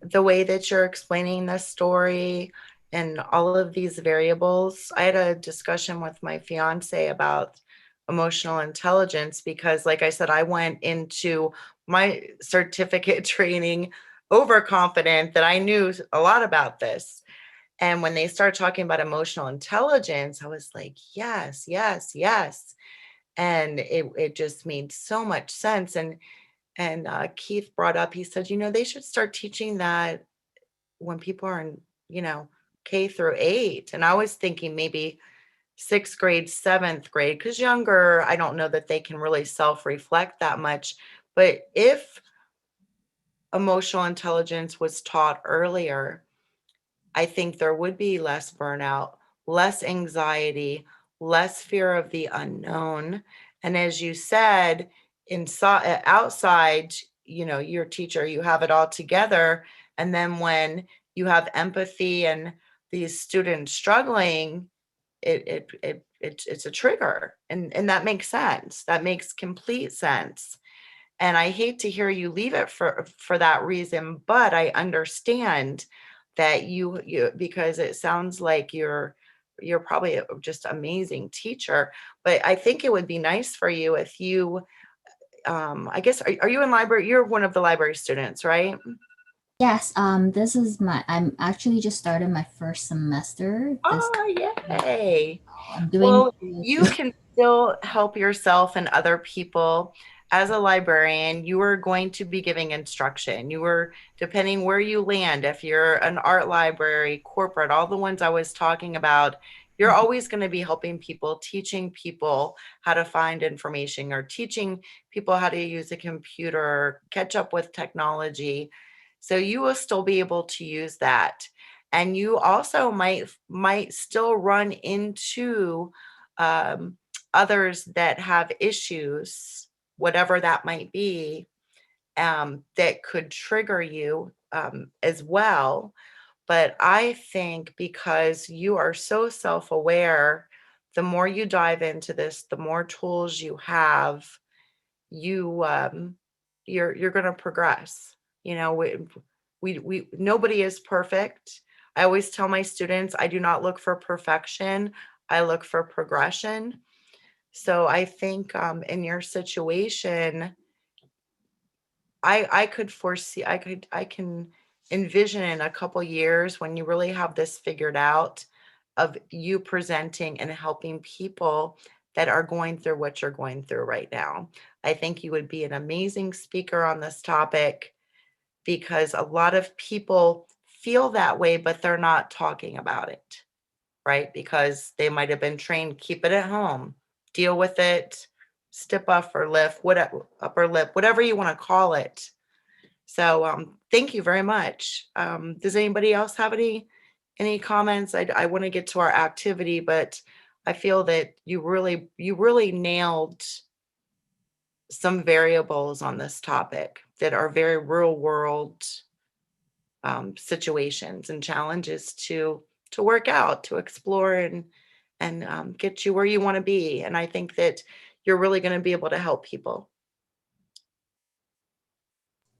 the way that you're explaining this story and all of these variables. I had a discussion with my fiance about emotional intelligence because, like I said, I went into my certificate training overconfident that I knew a lot about this. And when they started talking about emotional intelligence, I was like, yes, yes, yes. And it just made so much sense. And Keith brought up, he said, they should start teaching that when people are in, K through 8. And I was thinking maybe 6th grade, 7th grade, because younger, I don't know that they can really self-reflect that much. But if emotional intelligence was taught earlier, I think there would be less burnout, less anxiety, less fear of the unknown. And as you said, outside, your teacher, you have it all together. And then when you have empathy and these students struggling, it's a trigger. And that makes sense. That makes complete sense. And I hate to hear you leave it for that reason, but I understand that you because it sounds like you're probably just amazing teacher. But I think it would be nice for you if you, I guess, are you in library? You're one of the library students, right? Yes, this is I'm actually just started my first semester. Yay. I'm doing. Well, you can still help yourself and other people. As a librarian, you are going to be giving instruction. You are, depending where you land, if you're an art library, corporate, all the ones I was talking about, you're always going to be helping people, teaching people how to find information, or teaching people how to use a computer, catch up with technology. So you will still be able to use that. And you also might still run into others that have issues, whatever that might be, that could trigger you as well. But I think because you are so self-aware, the more you dive into this, the more tools you have, you're going to progress. We nobody is perfect. I always tell my students, I do not look for perfection. I look for progression. So I think in your situation, I could foresee, I can envision in a couple years when you really have this figured out, of you presenting and helping people that are going through what you're going through right now. I think you would be an amazing speaker on this topic, because a lot of people feel that way, but they're not talking about it, right? Because they might have been trained, keep it at home, deal with it, stiff upper lip, whatever you want to call it. So thank you very much. Does anybody else have any comments? I want to get to our activity, but I feel that you really nailed some variables on this topic that are very real world situations and challenges to work out, to explore, and get you where you want to be. And I think that you're really going to be able to help people.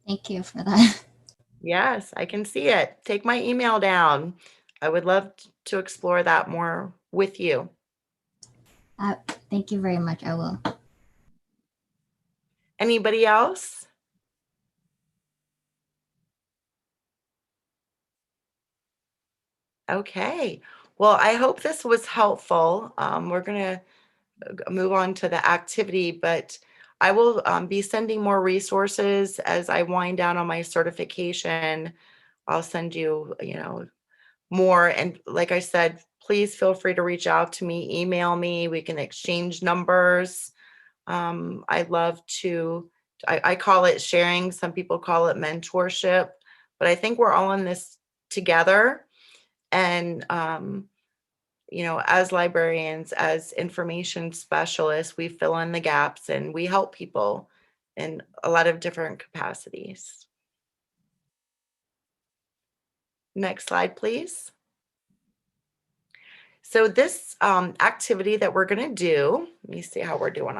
Thank you for that. Yes, I can see it. Take my email down. I would love to explore that more with you. Thank you very much. I will. Anybody else? Okay. Well, I hope this was helpful. We're going to move on to the activity, but I will be sending more resources as I wind down on my certification. I'll send you, more. And like I said, please feel free to reach out to me, email me. We can exchange numbers. I'd love to, I call it sharing. Some people call it mentorship, but I think we're all in this together. And, as librarians, as information specialists, we fill in the gaps and we help people in a lot of different capacities. Next slide, please. So this activity that we're going to do, let me see how we're doing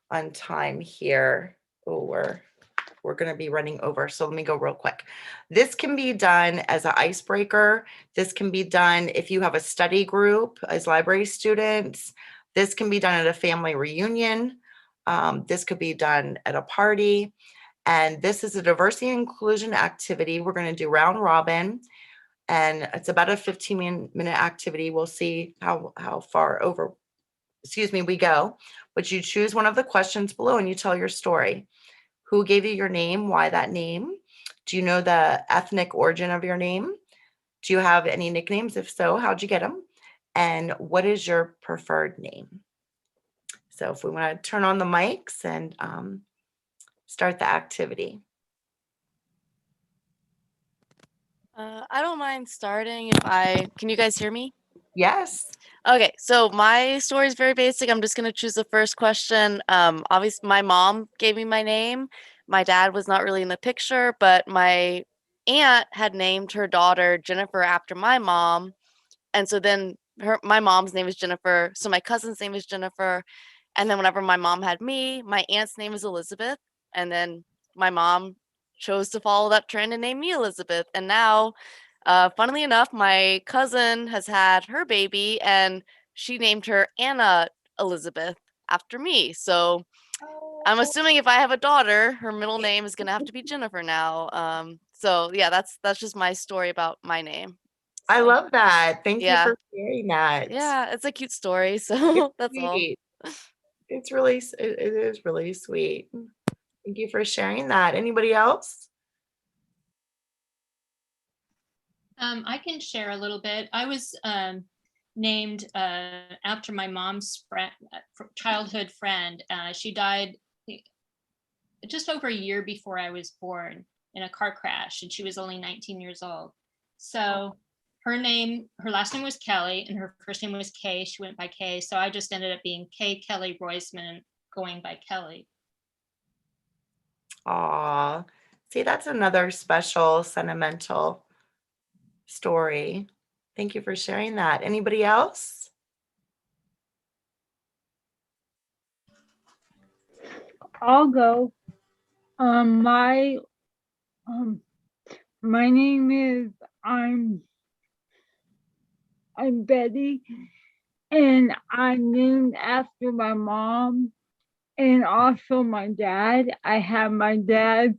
on time here. Oh, we're we're going to be running over. So let me go real quick. This can be done as an icebreaker. This can be done if you have a study group as library students. This can be done at a family reunion. This could be done at a party. And this is a diversity and inclusion activity. We're going to do round robin. And it's about a 15-minute activity. We'll see how far over, we go. But you choose one of the questions below and you tell your story. Who gave you your name? Why that name? Do you know the ethnic origin of your name? Do you have any nicknames? If so, how'd you get them? And what is your preferred name? So if we want to turn on the mics and start the activity. I don't mind starting can you guys hear me? Yes. Okay, so my story is very basic. I'm just going to choose the first question. Obviously, my mom gave me my name. My dad was not really in the picture, but my aunt had named her daughter Jennifer after my mom. And so then my mom's name is Jennifer. So my cousin's name is Jennifer. And then whenever my mom had me, my aunt's name is Elizabeth. And then my mom chose to follow that trend and name me Elizabeth. And now, funnily enough, my cousin has had her baby and she named her Anna Elizabeth after me. So I'm assuming if I have a daughter, her middle name is going to have to be Jennifer now. So yeah, that's just my story about my name. I love that. Thank you Yeah. for sharing that. Yeah, it's a cute story. So that's sweet. all. It's really, it is really sweet. Thank you for sharing that. Anybody else? I can share a little bit. I was named after my mom's childhood friend. She died just over a year before I was born in a car crash, and she was only 19 years old. So her last name was Kelli, and her first name was Kay. She went by Kay. So I just ended up being Kay Kelli Roisman, going by Kelli. Aw, see, that's another special, sentimental story. Thank you for sharing that. Anybody else? I'll go. My name is I'm Betty, and I'm named after my mom and also my dad. I have my dad's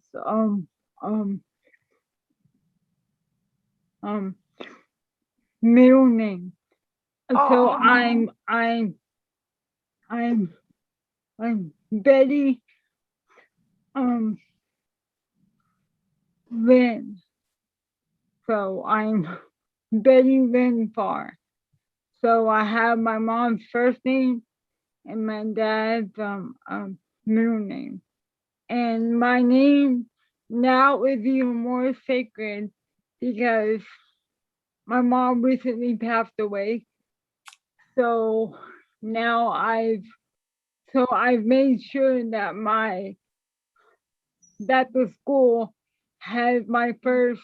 middle name. So I'm Betty Lynn. So I'm Betty Lynn Farr. So I have my mom's first name and my dad's middle name. And my name now is even more sacred because my mom recently passed away. So now I've made sure that the school has my first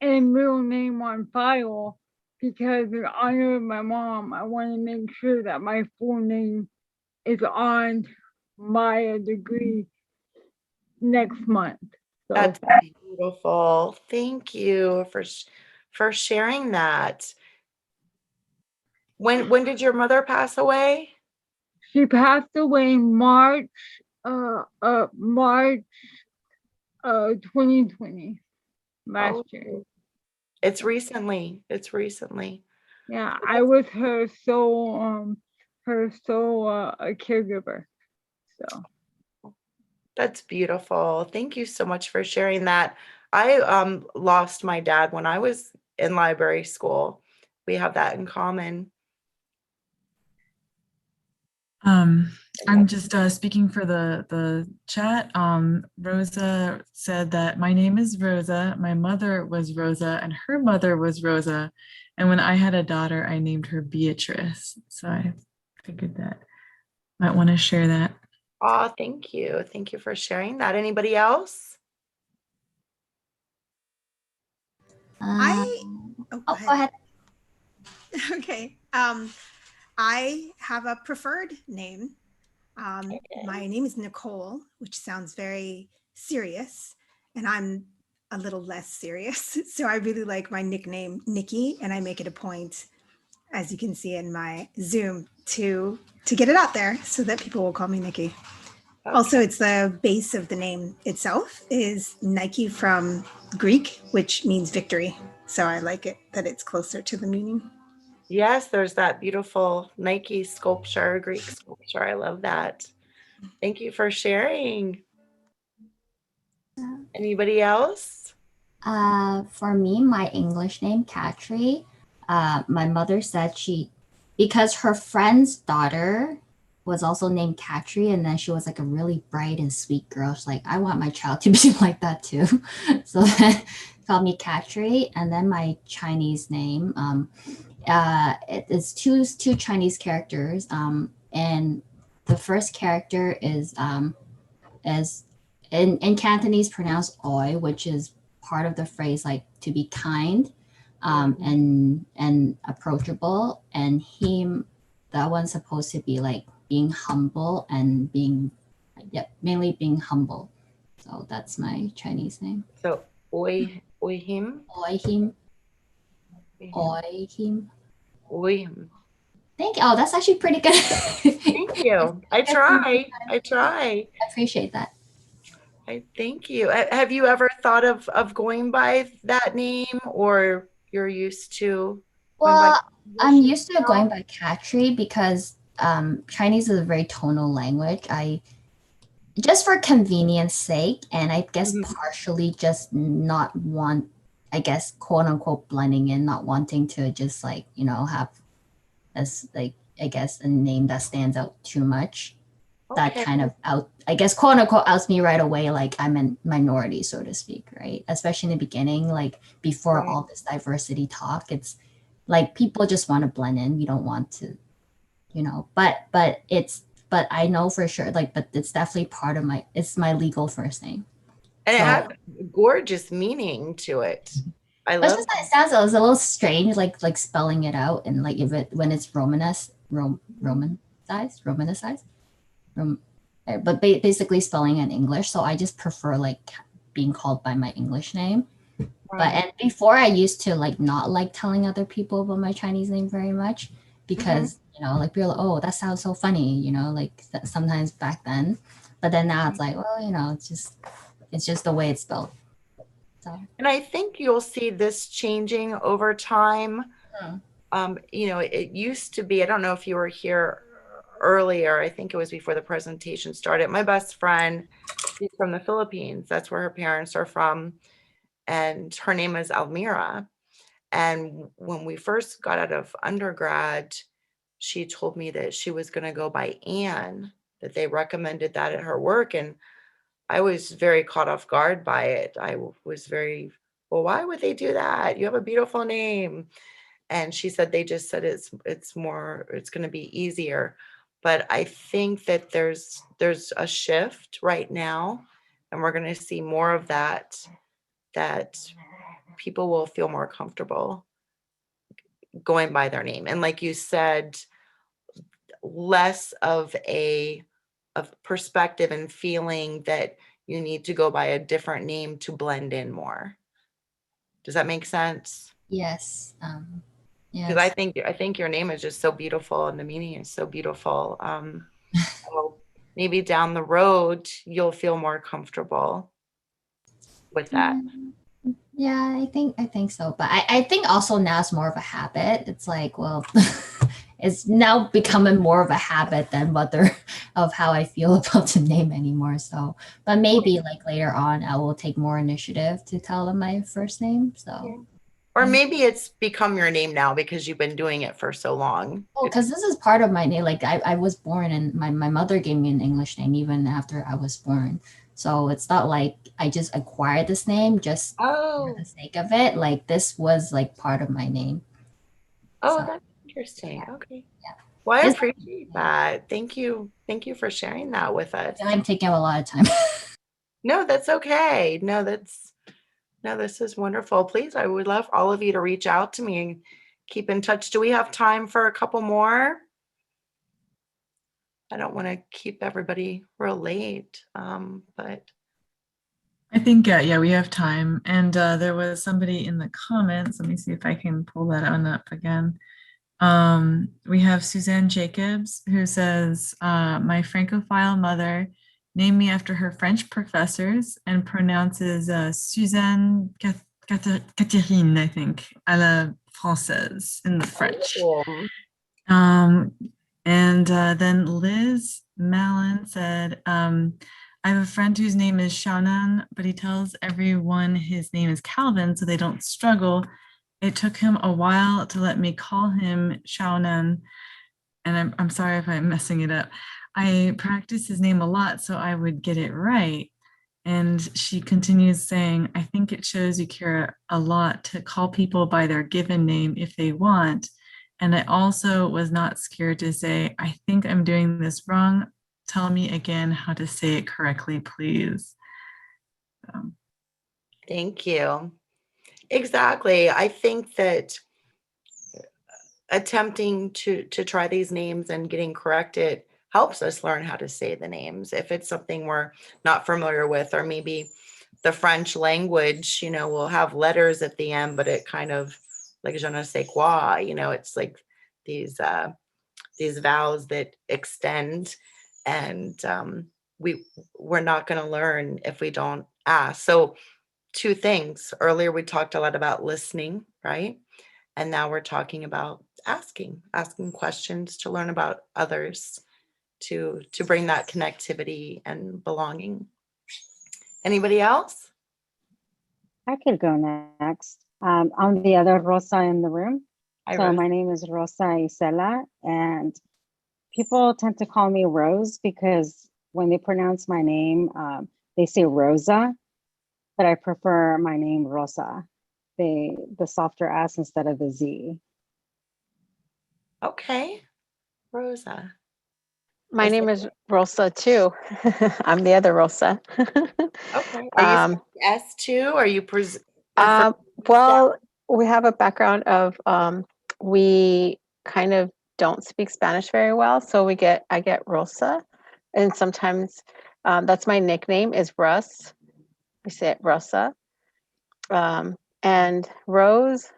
and middle name on file, because in honor of my mom, I want to make sure that my full name is on my degree next month. So. That's beautiful. Thank you for sharing that. When did your mother pass away? She passed away March 2020, last year. It's recently. Yeah, I was her sole caregiver. So that's beautiful. Thank you so much for sharing that. I lost my dad when I was in library school. We have that in common. I'm just speaking for the chat. Rosa said that my name is Rosa, my mother was Rosa, and her mother was Rosa. And when I had a daughter, I named her Beatrice. So I figured that might want to share that. Oh, thank you. Thank you for sharing that. Anybody else? Go ahead. Okay. I have a preferred name. My name is Nicole, which sounds very serious, and I'm a little less serious. So I really like my nickname, Nikki, and I make it a point, as you can see in my Zoom, to get it out there so that people will call me Nikki. Okay. Also, it's the base of the name itself is Nike from Greek, which means victory. So I like it that it's closer to the meaning. Yes, there's that beautiful Nike sculpture, Greek sculpture. I love that. Thank you for sharing. Anybody else? For me, my English name, Katri, my mother said because her friend's daughter was also named Katri, and then she was like a really bright and sweet girl. She's like, I want my child to be like that too. So then called me Katri. And then my Chinese name, it's two Chinese characters. And the first character is in Cantonese pronounced oi, which is part of the phrase like to be kind and approachable. And him, that one's supposed to be like being humble and being, mainly being humble. So that's my Chinese name. So oi him. Oi him. Oi him. Oi him. Thank you. Oh, that's actually pretty good. Thank you. I try. I appreciate that. Thank you. Have you ever thought of going by that name, or you're used to? Well, I'm used to going by Katri because Chinese is a very tonal language. Just for convenience sake, and I guess partially just not want, I guess, quote unquote, blending in, not wanting to just like, have as like, I guess, a name that stands out too much. That kind of I guess, quote unquote, outs me right away, like I'm a minority, so to speak, right? Especially in the beginning, like before all this diversity talk, it's like people just want to blend in. We don't want to, but I know for sure, like, but it's definitely part of it's my legal first name. And it has gorgeous meaning to it. I love it. It sounds a little strange, like spelling it out, and like when it's romanized, but basically spelling in English. So I just prefer like being called by my English name. But and before I used to like not like telling other people about my Chinese name very much because like people are like, oh, that sounds so funny, like sometimes back then. But then now it's like, well, it's just the way it's spelled. So. And I think you'll see this changing over time. It used to be, I don't know if you were here earlier, I think it was before the presentation started. My best friend, she's from the Philippines. That's where her parents are from. And her name is Almira. And when we first got out of undergrad, she told me that she was going to go by Anne, that they recommended that at her work. And I was very caught off guard by it. I was very, well, why would they do that? You have a beautiful name. And she said they just said it's going to be easier. But I think that there's a shift right now, and we're going to see more of that people will feel more comfortable going by their name. And like you said, less of perspective and feeling that you need to go by a different name to blend in more. Does that make sense? Yes. Because I think your name is just so beautiful and the meaning is so beautiful. So maybe down the road you'll feel more comfortable with that. Yeah, I think so. But I think also now it's more of a habit. It's like, well, it's now becoming more of a habit than of how I feel about the name anymore. So, but maybe like later on, I will take more initiative to tell them my first name. So, or maybe it's become your name now because you've been doing it for so long. Oh, because this is part of my name. Like I was born and my mother gave me an English name even after I was born. So it's not like I just acquired this name just for the sake of it. Like this was like part of my name. Oh, so, that's interesting. Yeah. Okay. Yeah. Well, I appreciate that. Thank you. Thank you for sharing that with us. I'm taking up a lot of time. No, that's okay. No, this is wonderful. Please, I would love all of you to reach out to me and keep in touch. Do we have time for a couple more? I don't want to keep everybody real late, but I think, yeah, we have time. And there was somebody in the comments. Let me see if I can pull that on up again. We have Suzanne Jacobs who says, my Francophile mother named me after her French professors and pronounces Suzanne Catherine, I think, à la française in the French. And then Liz Mallon said, I have a friend whose name is Shannon, but he tells everyone his name is Calvin so they don't struggle. It took him a while to let me call him Shannon, and I'm sorry if I'm messing it up. I practiced his name a lot so I would get it right. And she continues saying, I think it shows you care a lot to call people by their given name if they want. And I also was not scared to say, I think I'm doing this wrong. Tell me again how to say it correctly, please. Thank you. Exactly. I think that attempting to try these names and getting corrected helps us learn how to say the names. If it's something we're not familiar with, or maybe the French language, you know, will have letters at the end, but it kind of like je ne sais quoi, you know, it's like these vowels that extend, and we're not going to learn if we don't ask. So two things. Earlier we talked a lot about listening, right? And now we're talking about asking questions to learn about others, to bring that connectivity and belonging. Anybody else? I could go next. I'm the other Rosa in the room. Hi, So Rose. my name is Rosa Isela, and people tend to call me Rose because when they pronounce my name, they say Rosa, but I prefer my name Rosa, the softer S instead of the Z. Okay, Rosa. My name is Rosa too. I'm the other Rosa. Okay. Are you S too? Or are you well, we have a background of we kind of don't speak Spanish very well, so I get Rosa, and sometimes that's my nickname is Russ. We say it Rosa, and Rose.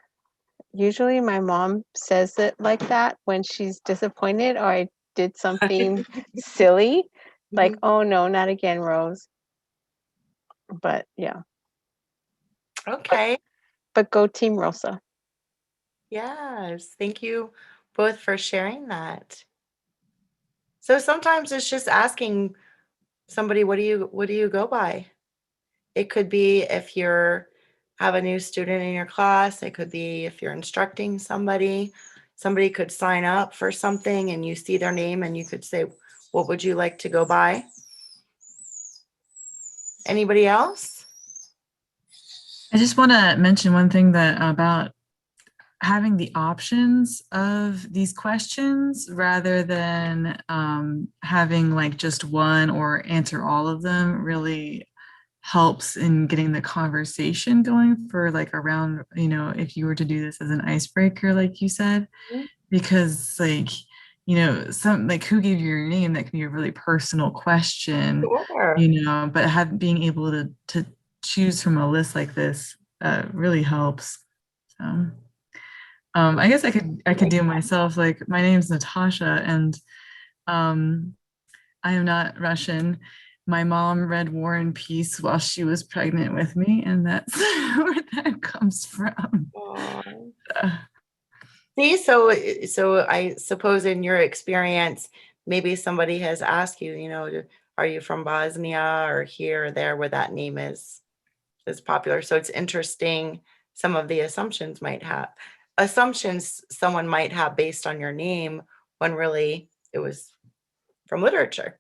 Usually, my mom says it like that when she's disappointed or I did something silly, like, oh no, not again, Rose. But yeah. Okay. But go Team Rosa. Yes. Thank you both for sharing that. So sometimes it's just asking somebody, what do you go by? It could be if you're have a new student in your class. It could be if you're instructing somebody. Somebody could sign up for something and you see their name and you could say, what would you like to go by? Anybody else? I just want to mention one thing that about having the options of these questions rather than having like just one or answer all of them really helps in getting the conversation going for like around, you know, if you were to do this as an icebreaker, like you said, because like, you know, some like who gave you your name, that can be a really personal question, you know, but being able to choose from a list like this really helps. So I guess I could do myself, like my name's Natasha, and I am not Russian. My mom read War and Peace while she was pregnant with me, and that's where that comes from. See, so I suppose in your experience, maybe somebody has asked you, you know, are you from Bosnia or here or there where that name is popular? So it's interesting. Some of the assumptions someone might have based on your name when really it was from literature.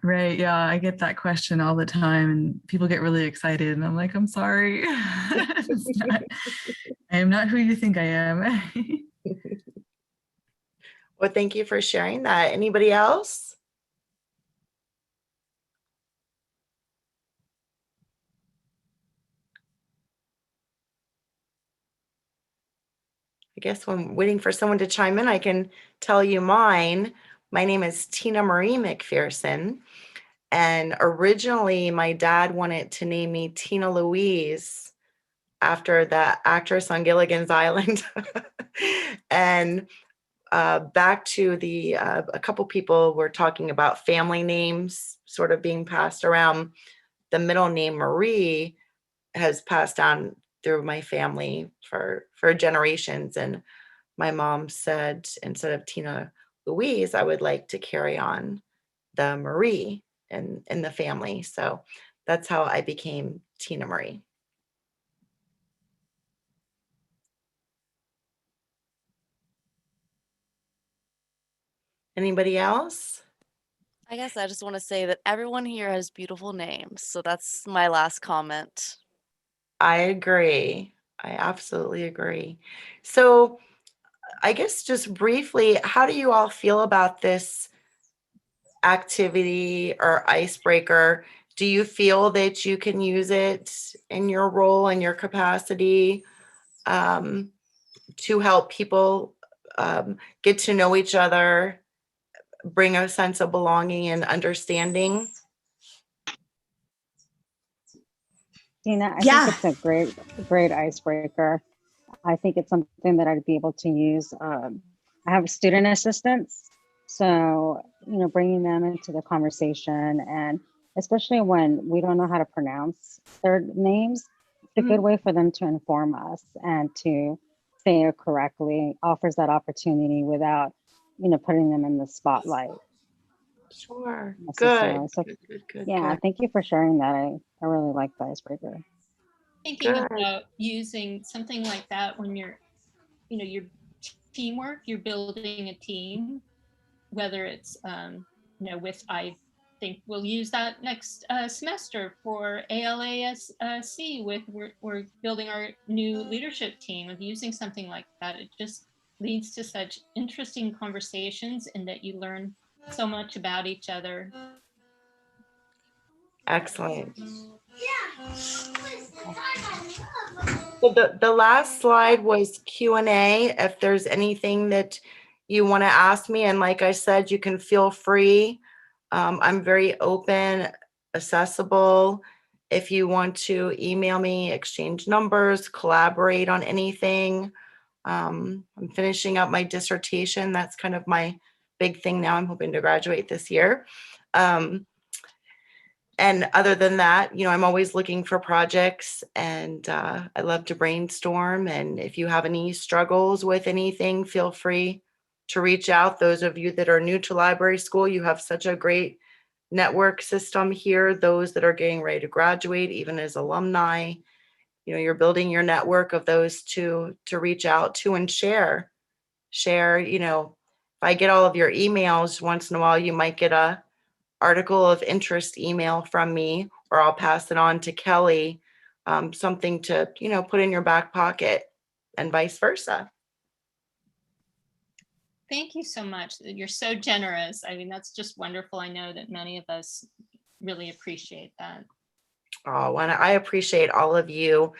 Right. Yeah, I get that question all the time, and people get really excited, and I'm like, I'm sorry. I am not who you think I am. Well, thank you for sharing that. Anybody else? I guess when waiting for someone to chime in, I can tell you mine. My name is Tina Marie McPherson, And originally, my dad wanted to name me Tina Louise after the actress on Gilligan's Island. And back to a couple people were talking about family names sort of being passed around. The middle name Marie has passed down through my family for generations. And my mom said, instead of Tina Louise, I would like to carry on the Marie in the family. So that's how I became Tina Marie. Anybody else? I guess I just want to say that everyone here has beautiful names. So that's my last comment. I agree. I absolutely agree. So I guess just briefly, how do you all feel about this activity or icebreaker? Do you feel that you can use it in your role and your capacity to help people get to know each other, bring a sense of belonging and understanding? Tina, I Yeah. think it's a great icebreaker. I think it's something that I'd be able to use. I have student assistants, so bringing them into the conversation, and especially when we don't know how to pronounce their names, it's a good way for them to inform us and to say it correctly. Offers that opportunity without, putting them in the spotlight. Sure. Necessarily. Good. So, Good. yeah, thank you for sharing that. I really like the icebreaker. Thinking about using something like that when you're teamwork, you're building a team, whether it's, with, I think we'll use that next semester for ALASC we're building our new leadership team, of using something like that. It just leads to such interesting conversations, and that you learn so much about each other. Excellent. So the last slide was Q&A. If there's anything that you want to ask me, and like I said, you can feel free. I'm very open, accessible. If you want to email me, exchange numbers, collaborate on anything. I'm finishing up my dissertation. That's kind of my big thing now. I'm hoping to graduate this year. And other than that, I'm always looking for projects, and I love to brainstorm. And if you have any struggles with anything, feel free to reach out. Those of you that are new to library school, you have such a great network system here. Those that are getting ready to graduate, even as alumni, you're building your network of those to reach out to and share. If I get all of your emails, once in a while, you might get a article of interest email from me, or I'll pass it on to Kelli, something to, put in your back pocket, and vice versa. Thank you so much. You're so generous. I mean, that's just wonderful. I know that many of us really appreciate that. Oh, and I appreciate all of you.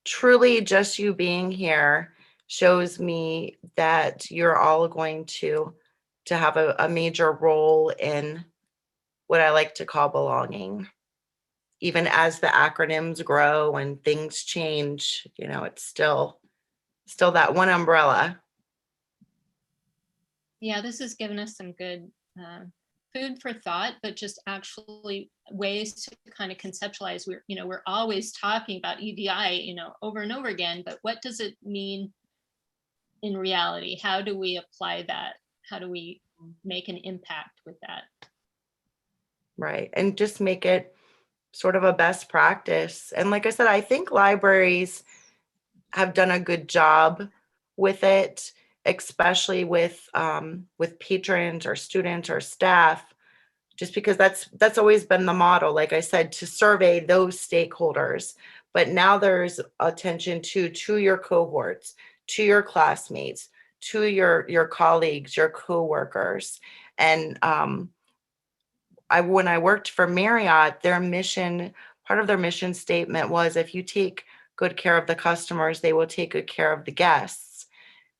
Truly, just you being here shows me that you're all going to have a major role in what I like to call belonging. Even as the acronyms grow and things change, it's still that one umbrella. Yeah, this has given us some good food for thought, but just actually ways to kind of conceptualize. We're always talking about EDI, over and over again, but what does it mean in reality? How do we apply that? How do we make an impact with that? Right. And just make it sort of a best practice. And like I said, I think libraries have done a good job with it, especially with patrons or students or staff, just because that's always been the model, like I said, to survey those stakeholders. But now there's attention to your cohorts, to your classmates, to your colleagues, your coworkers. And when I worked for Marriott, part of their mission statement was, if you take good care of the customers, they will take good care of the guests.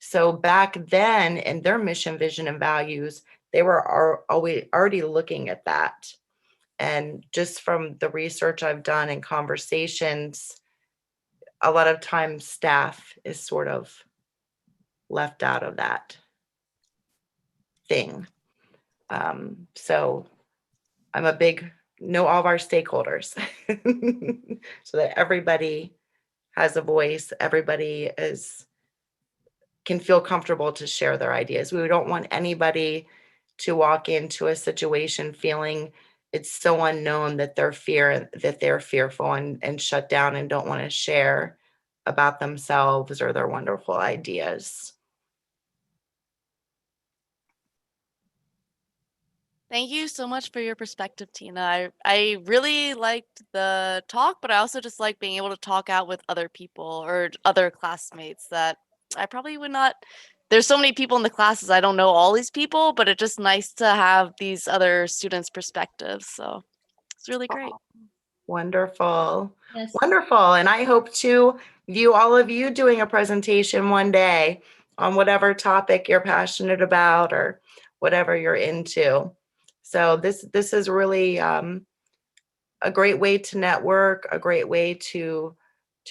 So back then, in their mission, vision, and values, they were already looking at that. And just from the research I've done and conversations, a lot of times staff is sort of left out of that thing. So I'm a big know all of our stakeholders so that everybody has a voice, everybody can feel comfortable to share their ideas. We don't want anybody to walk into a situation feeling it's so unknown that they're fearful and shut down and don't want to share about themselves or their wonderful ideas. Thank you so much for your perspective, Tina. I really liked the talk, but I also just like being able to talk out with other people or other classmates that I probably would not. There's so many people in the classes. I don't know all these people, but it's just nice to have these other students' perspectives. So it's really great. Wonderful. Yes. Wonderful. And I hope to view all of you doing a presentation one day on whatever topic you're passionate about or whatever you're into. So this is really a great way to network, a great way to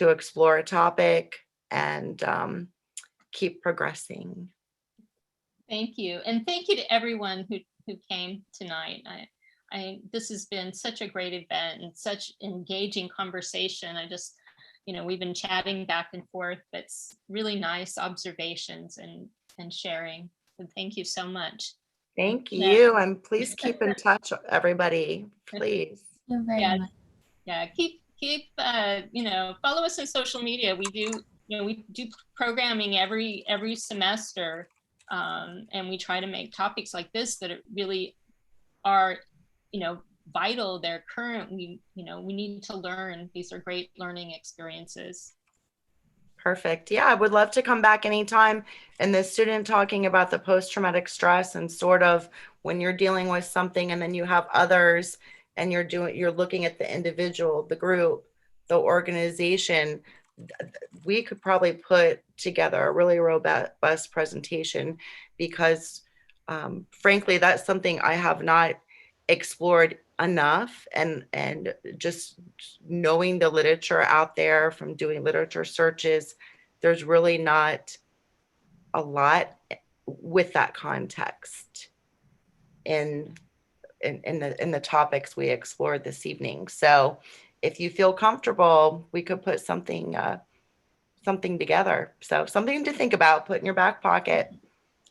explore a topic and keep progressing. Thank you. And thank you to everyone who came tonight. This has been such a great event and such engaging conversation. We've been chatting back and forth, but it's really nice observations and sharing. So thank you so much. Thank you. And please keep in touch, everybody, please. Keep follow us on social media. We do programming every semester, and we try to make topics like this that really are vital. They're current. We need to learn. These are great learning experiences. Perfect. Yeah, I would love to come back anytime. And the student talking about the post-traumatic stress and sort of when you're dealing with something and then you have others and you're looking at the individual, the group, the organization, we could probably put together a really robust presentation because frankly, that's something I have not explored enough, and just knowing the literature out there from doing literature searches, there's really not a lot with that context in the topics we explored this evening. So if you feel comfortable, we could put something together. So something to think about, put in your back pocket,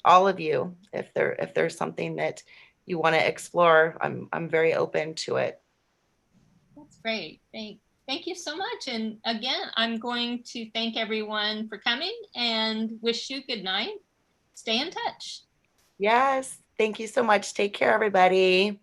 all of you, if there's something that you want to explore, I'm very open to it. That's great. Thank you so much. And again, I'm going to thank everyone for coming and wish you good night. Stay in touch. Yes. Thank you so much. Take care, everybody.